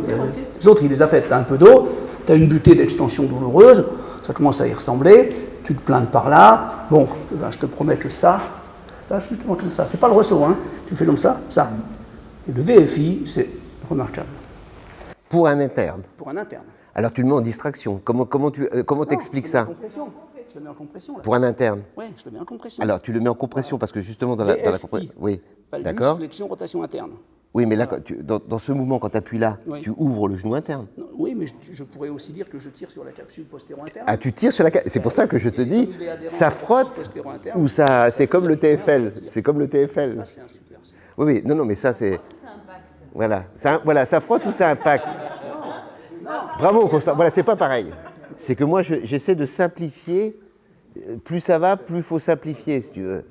les autres, il les a faites, tu as un peu d'eau, tu as une butée d'extension douloureuse, ça commence à y ressembler, tu te plains par là, bon, ben, je te promets que ça justement comme ça, c'est pas le ressaut, hein, tu fais comme ça. Et le VFI, c'est remarquable. Pour un interne. Pour un interne. Alors tu le mets en distraction. Comment t'expliques ça? Je le mets en compression. Là. Pour un interne. Oui, je le mets en compression. Alors tu le mets en compression parce que justement dans la compression. Oui, d'accord. Flexion, rotation interne. Oui, mais là, dans ce mouvement, quand tu appuies là, oui, tu ouvres le genou interne. Non, oui, mais je pourrais aussi dire que je tire sur la capsule postéro-interne. Ah, tu tires sur la capsule. C'est pour ça que je te dis, ça frotte ou ça. C'est comme le TFL. C'est comme le TFL. Ça, c'est un super. Oui, non, mais ça, c'est. Voilà, ça frotte ou ça impacte? Bravo, Constant. Voilà, c'est pas pareil. C'est que moi, j'essaie de simplifier. Plus ça va, plus il faut simplifier, si tu veux.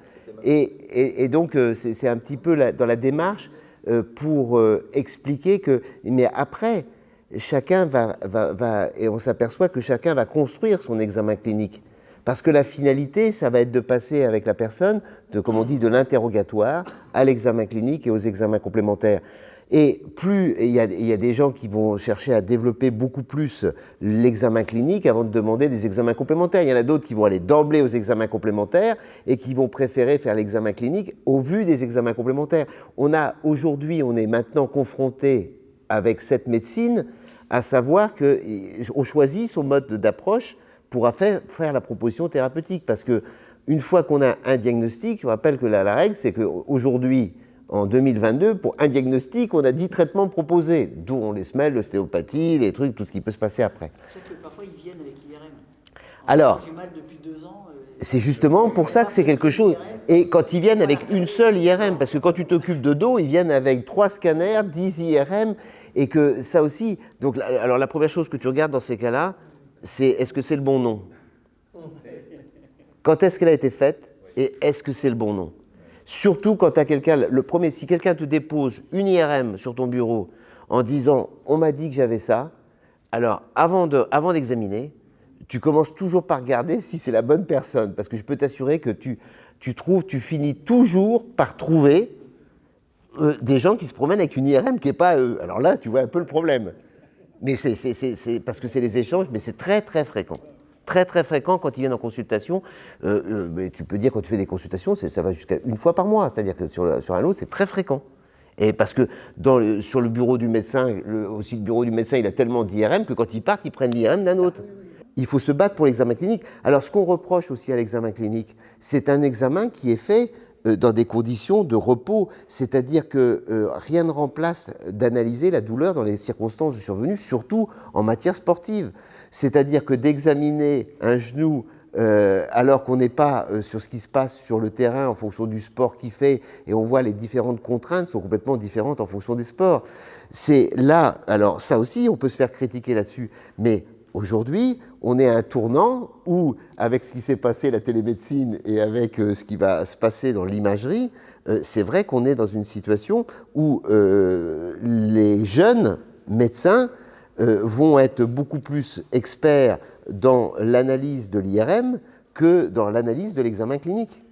Et donc, c'est un petit peu dans la démarche pour expliquer que. Mais après, chacun et on s'aperçoit que chacun va construire son examen clinique. Parce que la finalité, ça va être de passer avec la personne, comme on dit, de l'interrogatoire à l'examen clinique et aux examens complémentaires. Et plus il y a des gens qui vont chercher à développer beaucoup plus l'examen clinique avant de demander des examens complémentaires. Il y en a d'autres qui vont aller d'emblée aux examens complémentaires et qui vont préférer faire l'examen clinique au vu des examens complémentaires. Aujourd'hui, on est maintenant confronté avec cette médecine à savoir qu'on choisit son mode d'approche pour faire la proposition thérapeutique. Parce qu'une fois qu'on a un diagnostic, je rappelle que la règle, c'est qu'aujourd'hui, en 2022, pour un diagnostic, on a 10 traitements proposés, dont les semelles, l'ostéopathie, les trucs, tout ce qui peut se passer après. Sauf que parfois, ils viennent avec l'IRM. Alors, j'ai mal depuis 2 ans. C'est justement pour ça que c'est quelque chose. Et quand ils viennent avec une seule IRM, parce que quand tu t'occupes de dos, ils viennent avec 3 scanners, 10 IRM, et que ça aussi... Donc, alors la première chose que tu regardes dans ces cas-là, c'est est-ce que c'est le bon nom? Quand est-ce qu'elle a été faite et est-ce que c'est le bon nom? Surtout quand tu as quelqu'un, si quelqu'un te dépose une IRM sur ton bureau en disant « on m'a dit que j'avais ça », alors avant d'examiner, tu commences toujours par regarder si c'est la bonne personne, parce que je peux t'assurer que tu finis toujours par trouver des gens qui se promènent avec une IRM qui n'est pas eux. Alors là, tu vois un peu le problème. Mais c'est parce que c'est les échanges, mais c'est très très fréquent. Très très fréquent quand ils viennent en consultation. Mais tu peux dire quand tu fais des consultations, ça va jusqu'à 1 fois par mois. C'est-à-dire que sur un lot, c'est très fréquent. Et parce que sur le bureau du médecin, aussi le bureau du médecin, il a tellement d'IRM que quand ils partent, ils prennent l'IRM d'un autre. Il faut se battre pour l'examen clinique. Alors ce qu'on reproche aussi à l'examen clinique, c'est un examen qui est fait dans des conditions de repos, c'est-à-dire que rien ne remplace d'analyser la douleur dans les circonstances de survenue, surtout en matière sportive. C'est-à-dire que d'examiner un genou alors qu'on n'est pas sur ce qui se passe sur le terrain en fonction du sport qu'il fait, et on voit les différentes contraintes sont complètement différentes en fonction des sports. C'est là, alors ça aussi, on peut se faire critiquer là-dessus, mais aujourd'hui, on est à un tournant où, avec ce qui s'est passé, la télémédecine, et avec ce qui va se passer dans l'imagerie, c'est vrai qu'on est dans une situation où les jeunes médecins vont être beaucoup plus experts dans l'analyse de l'IRM que dans l'analyse de l'examen clinique.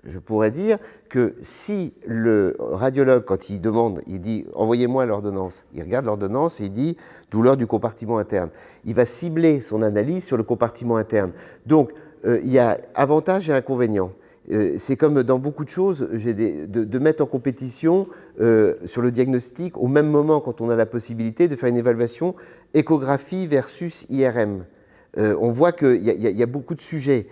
Je pourrais dire que si le radiologue, quand il demande, il dit « envoyez-moi l'ordonnance », il regarde l'ordonnance et il dit « douleur du compartiment interne ». Il va cibler son analyse sur le compartiment interne. Donc, il y a avantages et inconvénients. C'est comme dans beaucoup de choses, de mettre en compétition sur le diagnostic, au même moment quand on a la possibilité de faire une évaluation échographie versus IRM. On voit qu'il y a beaucoup de sujets.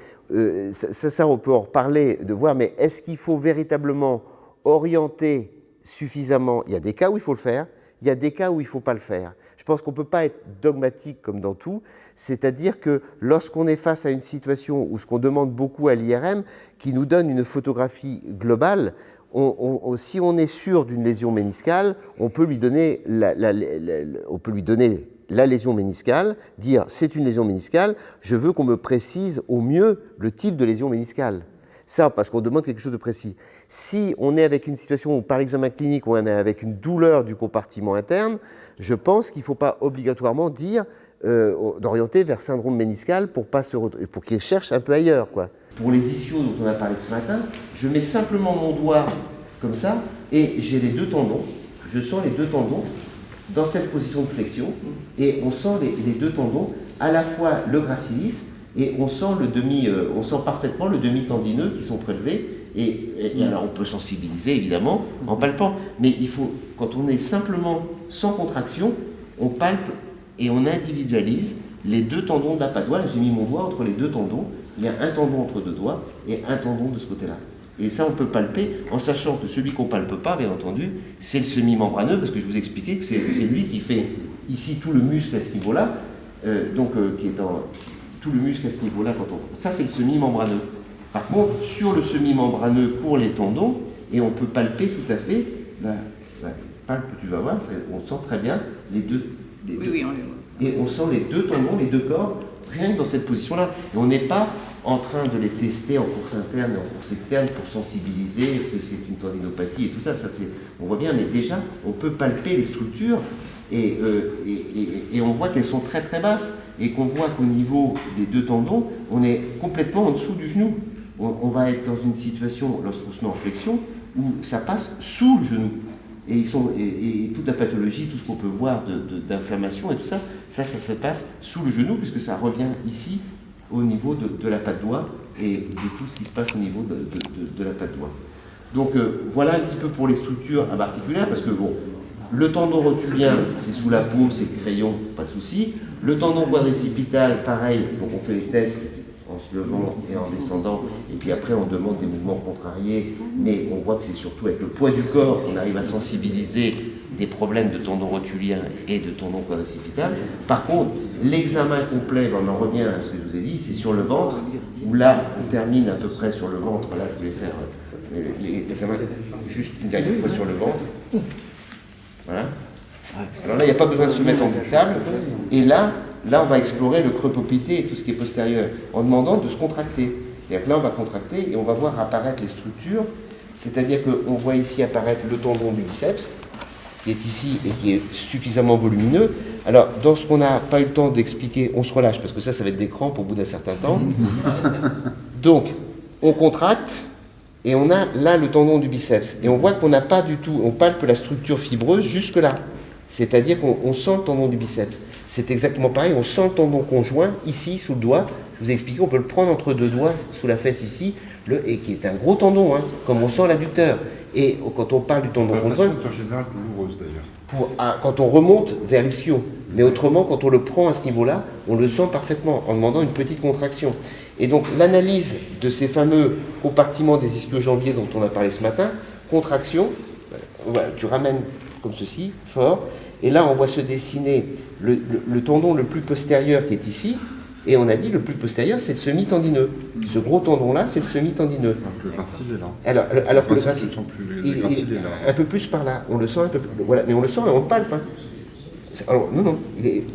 Ça, on peut en reparler, de voir, mais est-ce qu'il faut véritablement orienter suffisamment? Il y a des cas où il faut le faire, il y a des cas où il ne faut pas le faire. Je pense qu'on ne peut pas être dogmatique comme dans tout, c'est-à-dire que lorsqu'on est face à une situation où ce qu'on demande beaucoup à l'IRM, qui nous donne une photographie globale, si on est sûr d'une lésion méniscale, on peut lui donner la lésion méniscale, dire c'est une lésion méniscale, je veux qu'on me précise au mieux le type de lésion méniscale. Ça, parce qu'on demande quelque chose de précis. Si on est avec une situation où, par l'examen clinique, on est avec une douleur du compartiment interne, je pense qu'il ne faut pas obligatoirement dire d'orienter vers syndrome méniscal pour qu'il cherche un peu ailleurs, quoi. Pour les ischios dont on a parlé ce matin, je mets simplement mon doigt comme ça et j'ai les 2 tendons. Je sens les 2 tendons dans cette position de flexion et on sent les 2 tendons, à la fois le gracilis et on sent parfaitement le demi-tendineux qui sont prélevés. Et alors on peut sensibiliser évidemment en palpant, mais il faut, quand on est simplement sans contraction, on palpe et on individualise les 2 tendons de la patte. Là j'ai mis mon doigt entre les 2 tendons, il y a un tendon entre 2 doigts et un tendon de ce côté-là. Et ça, on peut palper, en sachant que celui qu'on ne palpe pas, bien entendu, c'est le semi-membraneux, parce que je vous expliquais que c'est lui qui fait ici tout le muscle à ce niveau-là, qui est tout le muscle à ce niveau-là. Ça, c'est le semi-membraneux. Par contre, sur le semi-membraneux pour les tendons, et on peut palper tout à fait, palpe, tu vas voir, on sent très bien les deux. Oui, on les voit. Et on sent les 2 tendons, les 2 cordes, rien que dans cette position-là. Et on n'est pas en train de les tester en course interne et en course externe pour sensibiliser, est-ce que c'est une tendinopathie et tout ça, on voit bien, mais déjà, on peut palper les structures et on voit qu'elles sont très très basses et qu'on voit qu'au niveau des deux tendons, on est complètement en dessous du genou. On va être dans une situation, lorsqu'on se met en flexion, où ça passe sous le genou. Et toute la pathologie, tout ce qu'on peut voir d'inflammation et tout ça, ça se passe sous le genou, puisque ça revient ici, au niveau de la patte doigt et de tout ce qui se passe au niveau de la patte doigt. Donc voilà un petit peu pour les structures articulaires, parce que bon, le tendon rotulien, c'est sous la peau, c'est crayon, pas de souci. Le tendon quadricipital, pareil, donc on fait les tests en se levant et en descendant, et puis après on demande des mouvements contrariés, mais on voit que c'est surtout avec le poids du corps qu'on arrive à sensibiliser des problèmes de tendon rotulien et de tendon quadricipital. Par contre, l'examen complet, on en revient à ce que je vous ai dit, c'est sur le ventre, où là on termine à peu près sur le ventre. Là je voulais faire l'examen juste une dernière fois sur le ventre. Voilà. Alors là il n'y a pas besoin de se mettre en table, et là on va explorer le creux poplité et tout ce qui est postérieur, en demandant de se contracter. C'est-à-dire que là, on va contracter et on va voir apparaître les structures, c'est-à-dire qu'on voit ici apparaître le tendon du biceps, qui est ici et qui est suffisamment volumineux. Alors, dans ce qu'on n'a pas eu le temps d'expliquer, on se relâche, parce que ça va être des crampes au bout d'un certain temps. Donc, on contracte, et on a là le tendon du biceps. Et on voit qu'on n'a pas du tout, on palpe la structure fibreuse jusque-là. C'est-à-dire qu'on sent le tendon du biceps. C'est exactement pareil, on sent le tendon conjoint ici sous le doigt. Je vous ai expliqué, on peut le prendre entre deux doigts sous la fesse ici, et qui est un gros tendon, comme on sent l'adducteur. Et quand on parle du tendon conjoint, en général douloureuse d'ailleurs. quand on remonte vers l'ischio. Mais autrement, quand on le prend à ce niveau-là, on le sent parfaitement en demandant une petite contraction. Et donc l'analyse de ces fameux compartiments des ischio-jambiers dont on a parlé ce matin, contraction, voilà, tu ramènes comme ceci, fort, et là on voit se dessiner le tendon le plus postérieur qui est ici, et on a dit le plus postérieur c'est le semi-tendineux. Ce gros tendon-là, c'est le semi-tendineux. Donc le gracile est là. Alors que le gracile, le gracile est là. un peu plus par là, on le sent un peu plus, voilà, mais on le sent et on le palpe. Alors non,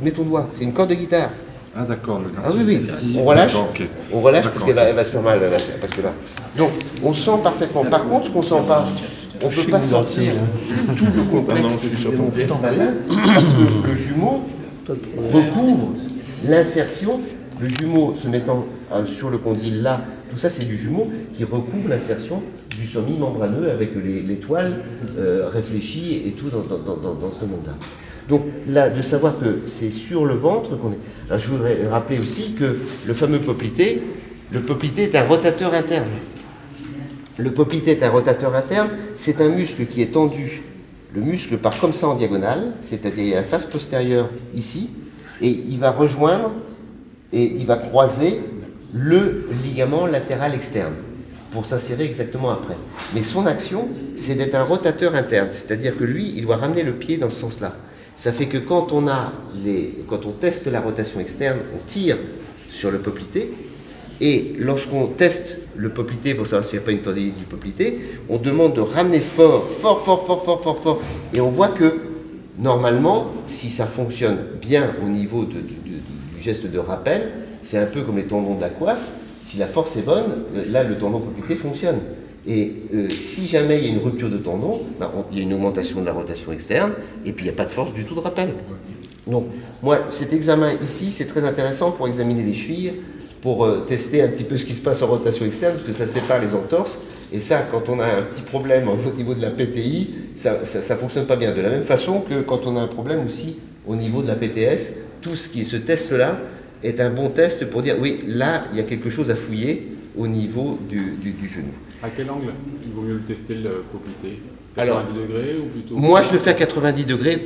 mets ton doigt, c'est une corde de guitare. Ah d'accord, le Ah gracile oui, est ici. on relâche, Okay. on relâche parce qu'elle va se faire mal, parce que là. Donc, on sent parfaitement. Par contre, ce qu'on sent pas, on ne peut pas sentir tout le complexe que je vous ai montré ce matin, parce que le jumeau recouvre l'insertion, le jumeau se mettant sur le condyle là, tout ça c'est du jumeau qui recouvre l'insertion du semi-membraneux avec les toiles réfléchies et tout dans ce monde-là. Donc là, de savoir que c'est sur le ventre qu'on est... Alors, je voudrais rappeler aussi que le fameux poplité, le poplité est un rotateur interne. Le poplité est un rotateur interne, c'est un muscle qui est tendu. Le muscle part comme ça en diagonale, c'est-à-dire il y a la face postérieure ici, et il va rejoindre et il va croiser le ligament latéral externe pour s'insérer exactement après. Mais son action, c'est d'être un rotateur interne, c'est-à-dire que lui, il doit ramener le pied dans ce sens-là. Ça fait que quand on teste la rotation externe, on tire sur le poplité, et lorsqu'on teste le poplité pour savoir s'il n'y a pas une tendinite du poplité, on demande de ramener fort, et on voit que normalement, si ça fonctionne bien au niveau du geste de rappel, c'est un peu comme les tendons de la coiffe, si la force est bonne, là le tendon poplité fonctionne. Et si jamais il y a une rupture de tendon, il y a une augmentation de la rotation externe, et puis il n'y a pas de force du tout de rappel. Donc, moi, cet examen ici, c'est très intéressant pour examiner les chevilles, pour tester un petit peu ce qui se passe en rotation externe, parce que ça sépare les entorses, et ça, quand on a un petit problème au niveau de la PTI, ça ne fonctionne pas bien. De la même façon que quand on a un problème aussi au niveau de la PTS, ce test-là est un bon test pour dire, oui, là, il y a quelque chose à fouiller au niveau du genou. À quel angle il vaut mieux le tester, le poplité ? 90 degrés ou plutôt... Moi, je le fais à 90 degrés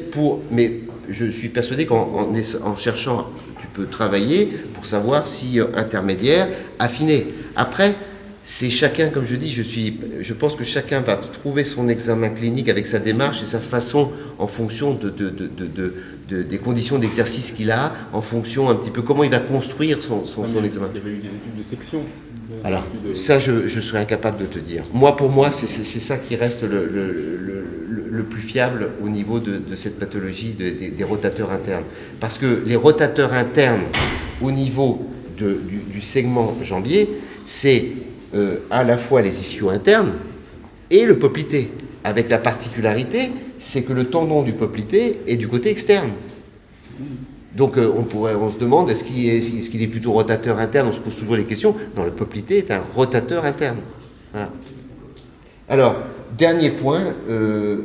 mais je suis persuadé qu'en cherchant, tu peux travailler pour savoir si intermédiaire, affiné. Après, c'est chacun, comme je dis, je pense que chacun va trouver son examen clinique avec sa démarche et sa façon en fonction des conditions d'exercice qu'il a, en fonction un petit peu comment il va construire son examen. Il y avait eu des études de section. Alors, ça, je serais incapable de te dire. Pour moi, c'est ça qui reste le plus fiable au niveau de cette pathologie des rotateurs internes. Parce que les rotateurs internes, au niveau du segment jambier, c'est à la fois les ischios internes et le poplité, avec la particularité, c'est que le tendon du poplité est du côté externe. Donc on se demande, est-ce qu'il est plutôt rotateur interne? On se pose toujours les questions. Non, le poplité est un rotateur interne. Voilà. Alors, dernier point,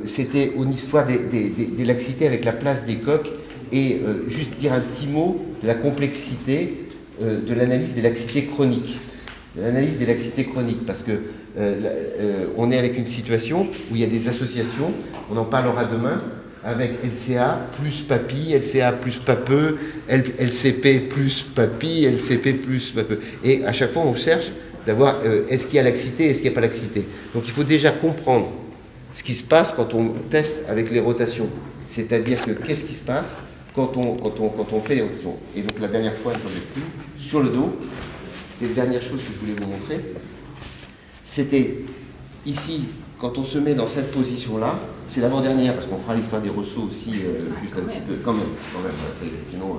c'était une histoire des laxités avec la place des coques, et juste dire un petit mot de la complexité de l'analyse des laxités chroniques. L'analyse des laxités chroniques, parce que on est avec une situation où il y a des associations, on en parlera demain, avec LCA plus papy, LCA plus papeux, LCP plus papy, LCP plus papeux. Et à chaque fois, on cherche d'avoir est-ce qu'il y a laxité, est-ce qu'il n'y a pas laxité. Donc il faut déjà comprendre ce qui se passe quand on teste avec les rotations. C'est-à-dire que qu'est-ce qui se passe quand on fait les rotations. Et donc la dernière fois, j'en ai plus, sur le dos, c'est la dernière chose que je voulais vous montrer. C'était ici, quand on se met dans cette position-là, c'est l'avant-dernière, parce qu'on fera l'histoire des ressauts aussi, juste un petit peu, quand même, sinon...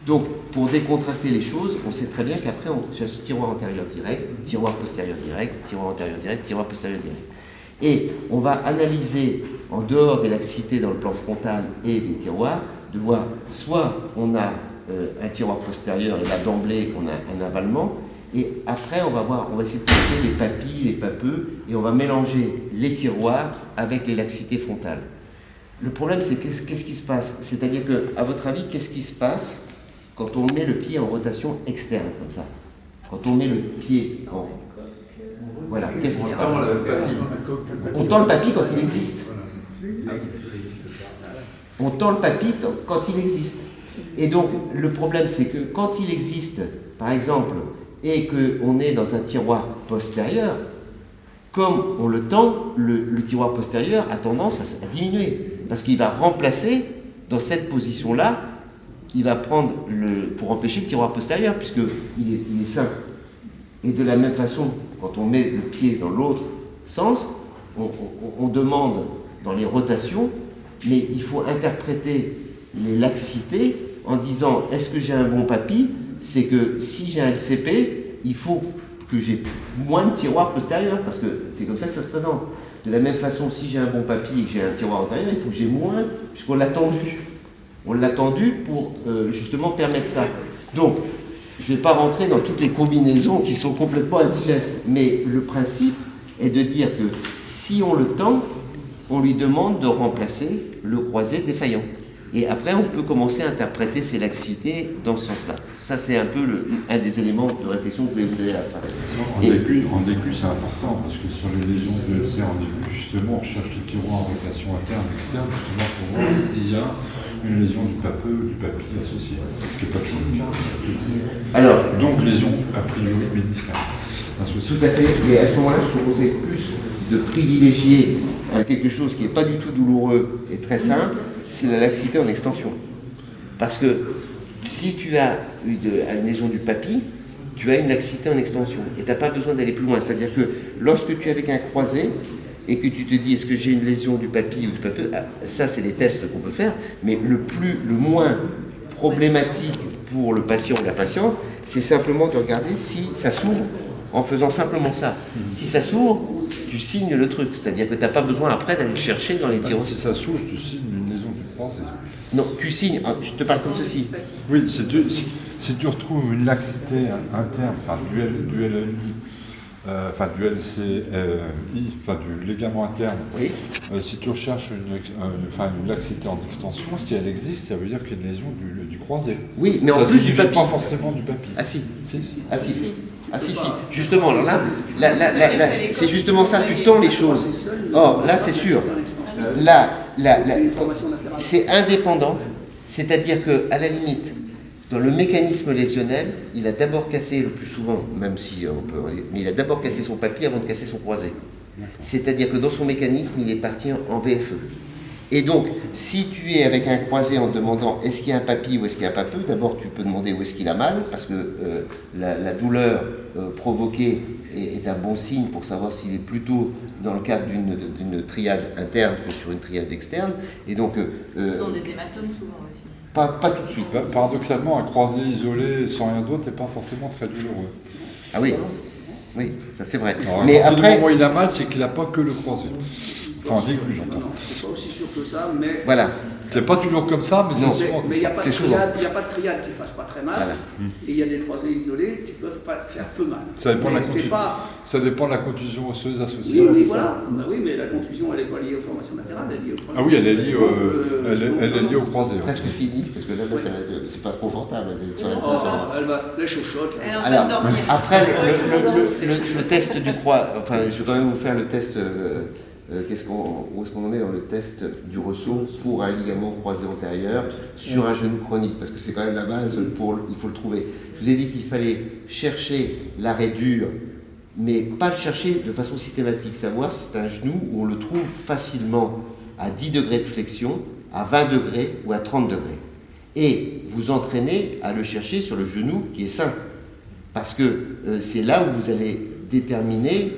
Donc, pour décontracter les choses, on sait très bien qu'après, on cherche tiroir antérieur direct, tiroir postérieur direct, tiroir antérieur direct, tiroir postérieur direct. Et on va analyser, en dehors des laxités dans le plan frontal et des tiroirs, de voir, soit on a un tiroir postérieur, et là, d'emblée, on a un avalement, et après, on va essayer de tester les papilles, les papeux, et on va mélanger les tiroirs avec les laxités frontales. Le problème, c'est qu'est-ce qui se passe? C'est-à-dire que, à votre avis, qu'est-ce qui se passe quand on met le pied en rotation externe, comme ça? Quand on met le pied en... Voilà, qu'est-ce qui se passe? On tend le papy quand il existe. On tend le papy quand il existe. Et donc, le problème, c'est que quand il existe, par exemple, et qu'on est dans un tiroir postérieur, comme on le tend, le tiroir postérieur a tendance à diminuer, parce qu'il va remplacer, dans cette position-là, il va prendre, pour empêcher le tiroir postérieur, puisqu'il est simple. Et de la même façon, quand on met le pied dans l'autre sens, on demande dans les rotations, mais il faut interpréter les laxités en disant, est-ce que j'ai un bon papy? C'est que si j'ai un LCP, il faut que j'ai moins de tiroirs postérieurs, parce que c'est comme ça que ça se présente. De la même façon, si j'ai un bon papy et que j'ai un tiroir antérieur, il faut que j'ai moins, puisqu'on l'a tendu. On l'a tendu pour justement permettre ça. Donc, je ne vais pas rentrer dans toutes les combinaisons qui sont complètement indigestes, mais le principe est de dire que si on le tend, on lui demande de remplacer le croisé défaillant. Et après, on peut commencer à interpréter ces laxités dans ce sens-là. Ça, c'est un peu un des éléments de réflexion que je voulais vous aider à faire. En DQ, c'est important, parce que sur les lésions de LCA en DQ, justement, on cherche le tiroir en rotation interne, externe, justement pour voir s'il y a une lésion du papeux ou du papy associée. Ce qui n'est pas toujours le cas. Alors, donc, lésion a priori médiscale associée. Tout à fait. Mais à ce moment-là, je proposais plus de privilégier quelque chose qui n'est pas du tout douloureux et très simple, c'est la laxité en extension. Parce que si tu as une lésion du papy, tu as une laxité en extension. Et tu n'as pas besoin d'aller plus loin. C'est-à-dire que lorsque tu es avec un croisé et que tu te dis est-ce que j'ai une lésion du papy ou du papeux, ça c'est des tests qu'on peut faire, mais le moins problématique pour le patient ou la patiente, c'est simplement de regarder si ça s'ouvre en faisant simplement ça. Si ça s'ouvre, tu signes le truc. C'est-à-dire que tu n'as pas besoin après d'aller le chercher dans les tiroirs. Si ça s'ouvre, tu signes une lésion du croisé. Non, tu signes, je te parle comme ceci. Oui, si tu retrouves une laxité interne, enfin du LCI, enfin du ligament interne, Oui. Si tu recherches une laxité en extension, si elle existe, ça veut dire qu'il y a une lésion du croisé. Oui, mais ça en plus du papy. pas forcément du papy. Ah si. Si. Ah si. Ah si, si. Justement, alors là, c'est justement ça, tu tends les choses. Or, là, c'est sûr. Là, c'est indépendant. C'est-à-dire qu'à la limite, dans le mécanisme lésionnel, il a d'abord cassé, le plus souvent, même si on peut, mais il a d'abord cassé son papy avant de casser son croisé. C'est-à-dire que dans son mécanisme, il est parti en VFE. Et donc, si tu es avec un croisé en te demandant est-ce qu'il y a un papy ou est-ce qu'il y a un papeux, d'abord tu peux demander où est-ce qu'il a mal, parce que la provoquée est un bon signe pour savoir s'il est plutôt dans le cadre d'une triade interne que sur une triade externe. Et donc, Ce sont des hématomes souvent aussi. Pas tout de suite. Paradoxalement, un croisé isolé sans rien d'autre n'est pas forcément très douloureux. Ah oui, oui, ça c'est vrai. Alors, Mais après, moment où il a mal, c'est qu'il n'a pas que le croisé. Enfin, on dit que j'entends. Non, c'est pas aussi sûr que ça, mais voilà. C'est pas toujours comme ça, mais Non. c'est souvent comme mais il n'y ça. a pas de C'est souvent. triade, il y a pas de triade qui ne fasse pas très mal. Voilà. Et il y a des croisés isolés qui peuvent pas faire peu mal. Ça dépend, Mais c'est pas... ça dépend de la contusion osseuse associée. Oui, oui, voilà. Bah oui, mais la contusion, elle n'est pas liée aux formations latérales, elle est liée au croisé. Ah oui, elle est liée, elle est liée au croisé. ouais. Presque fini, parce que là, c'est pas confortable d'être sur la Oh, elle va, les chochottes. Elle est en train Alors, de dormir. après, le test du enfin, je vais quand même vous faire le test, où est-ce qu'on en est dans le test du ressaut pour un ligament croisé antérieur sur un genou chronique, parce que c'est quand même la base, il faut le trouver. Je vous ai dit qu'il fallait chercher l'arrêt dur, mais pas le chercher de façon systématique, savoir si c'est un genou où on le trouve facilement à 10 degrés de flexion, à 20 degrés ou à 30 degrés. Et vous entraînez à le chercher sur le genou qui est sain, parce que c'est là où vous allez déterminer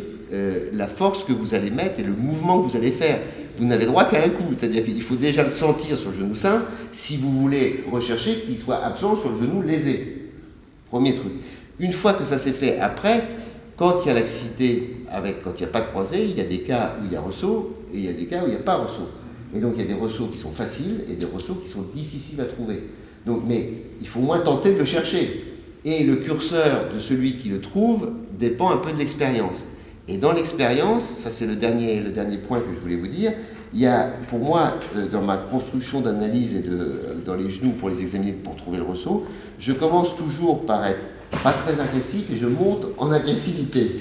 la force que vous allez mettre et le mouvement que vous allez faire. Vous n'avez droit qu'à un coup, c'est-à-dire qu'il faut déjà le sentir sur le genou sain si vous voulez rechercher qu'il soit absent sur le genou lésé. Premier truc. Une fois que ça s'est fait, après, quand il y a laxité, quand il n'y a pas de croisé, il y a des cas où il y a ressaut et il y a des cas où il n'y a pas ressaut. Et donc il y a des ressauts qui sont faciles et des ressauts qui sont difficiles à trouver. Donc, mais il faut au moins tenter de le chercher. Et le curseur de celui qui le trouve dépend un peu de l'expérience. Et dans l'expérience, ça c'est le dernier point que je voulais vous dire, il y a pour moi, dans ma construction d'analyse et dans les genoux pour les examiner pour trouver le ressaut, je commence toujours par être pas très agressif et je monte en agressivité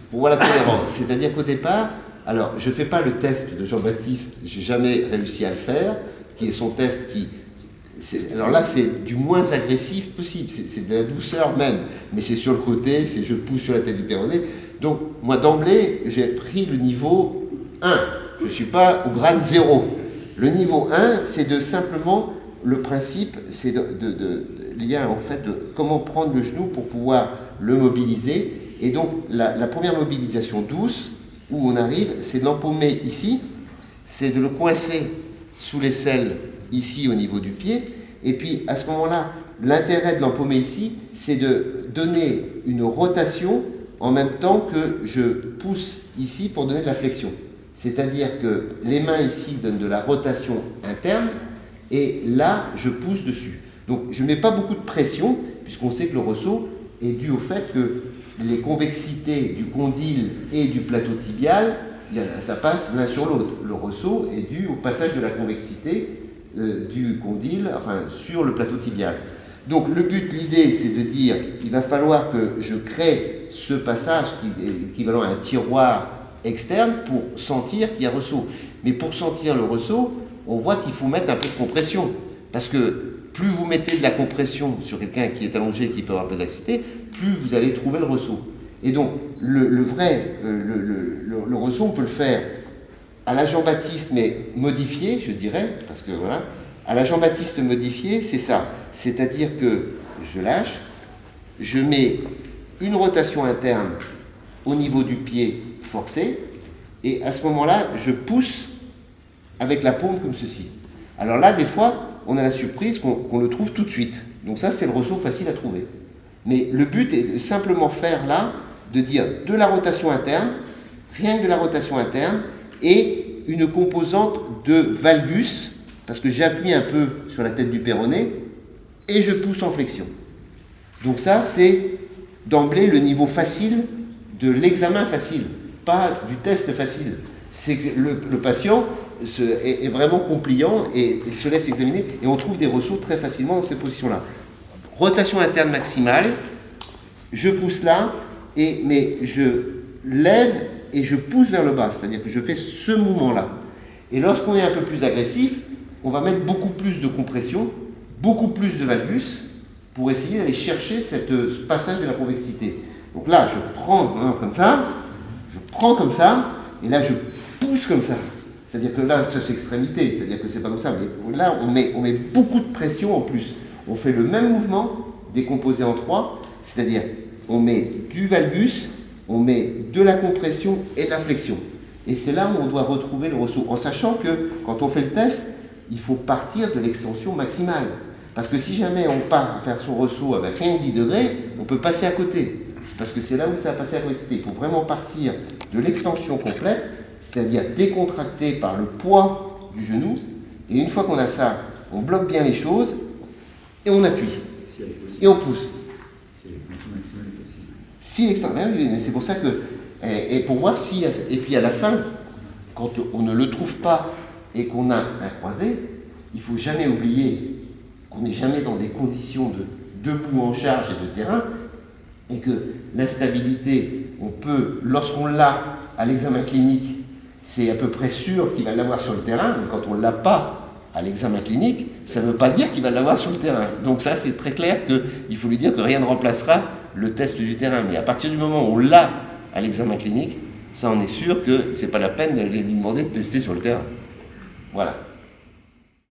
pour voir la tolérance. C'est-à-dire qu'au départ, alors je ne fais pas le test de Jean-Baptiste, j'ai jamais réussi à le faire, qui est son test alors là, c'est du moins agressif possible, c'est de la douceur même, mais c'est sur le côté, c'est je pousse sur la tête du péroné. Donc, moi, d'emblée, j'ai pris le niveau 1. Je ne suis pas au grade 0. Le niveau 1, c'est de simplement, le principe, c'est lié en fait de comment prendre le genou pour pouvoir le mobiliser. Et donc, la première mobilisation douce, où on arrive, c'est de l'empaumer ici, c'est de le coincer sous l'aisselle ici au niveau du pied. Et puis, à ce moment-là, l'intérêt de l'empaumer ici, c'est de donner une rotation en même temps que je pousse ici pour donner de la flexion. C'est-à-dire que les mains ici donnent de la rotation interne et là, je pousse dessus. Donc, je ne mets pas beaucoup de pression puisqu'on sait que le ressaut est dû au fait que les convexités du condyle et du plateau tibial, ça passe l'un sur l'autre. Le ressaut est dû au passage de la convexité du condyle, enfin, sur le plateau tibial. Donc, l'idée, c'est de dire, il va falloir que je crée ce passage qui est équivalent à un tiroir externe pour sentir qu'il y a ressaut. Mais pour sentir le ressaut, on voit qu'il faut mettre un peu de compression. Parce que plus vous mettez de la compression sur quelqu'un qui est allongé et qui peut avoir un peu de laxité, plus vous allez trouver le ressaut. Et donc, le ressaut, on peut le faire à la Jean-Baptiste, mais modifié, je dirais, parce que voilà, à la Jean-Baptiste modifié, c'est ça. C'est-à-dire que je lâche, je mets une rotation interne au niveau du pied forcé, et à ce moment-là, je pousse avec la paume comme ceci. Alors là, des fois, on a la surprise qu'on le trouve tout de suite. Donc ça, c'est le ressaut facile à trouver. Mais le but est de simplement faire là, de dire de la rotation interne, rien que de la rotation interne, et une composante de valgus, parce que j'appuie un peu sur la tête du péroné, et je pousse en flexion. Donc ça, c'est d'emblée le niveau facile de l'examen facile, pas du test facile. C'est que le patient est vraiment compliant et se laisse examiner, et on trouve des ressauts très facilement dans ces positions-là. Rotation interne maximale, je pousse là, mais je lève et je pousse vers le bas, c'est-à-dire que je fais ce mouvement-là. Et lorsqu'on est un peu plus agressif, on va mettre beaucoup plus de compression, beaucoup plus de valgus, pour essayer d'aller chercher ce passage de la convexité. Donc là, je prends comme ça, je prends comme ça, et là, je pousse comme ça. C'est-à-dire que là, c'est extrémité, c'est-à-dire que c'est pas comme ça, mais là, on met beaucoup de pression en plus. On fait le même mouvement, décomposé en 3, c'est-à-dire on met du valgus, on met de la compression et de la flexion. Et c'est là où on doit retrouver le ressaut, en sachant que quand on fait le test, il faut partir de l'extension maximale. Parce que si jamais on part à faire son ressaut avec rien que 10 degrés, on peut passer à côté. C'est parce que c'est là où ça va passer à côté. Il faut vraiment partir de l'extension complète, c'est-à-dire décontracté par le poids du genou. Et une fois qu'on a ça, on bloque bien les choses et on appuie. Si elle est possible. Et on pousse. Si l'extension maximale est possible. Si l'extension, oui, c'est pour ça que, et pour voir si, et puis à la fin, quand on ne le trouve pas et qu'on a un croisé, il ne faut jamais oublier qu'on n'est jamais dans des conditions de debout en charge et de terrain, et que l'instabilité, on peut, lorsqu'on l'a à l'examen clinique, c'est à peu près sûr qu'il va l'avoir sur le terrain, mais quand on ne l'a pas à l'examen clinique, ça ne veut pas dire qu'il va l'avoir sur le terrain. Donc ça, c'est très clair qu'il faut lui dire que rien ne remplacera le test du terrain. Mais à partir du moment où on l'a à l'examen clinique, ça, on est sûr que ce n'est pas la peine de lui demander de tester sur le terrain. Voilà.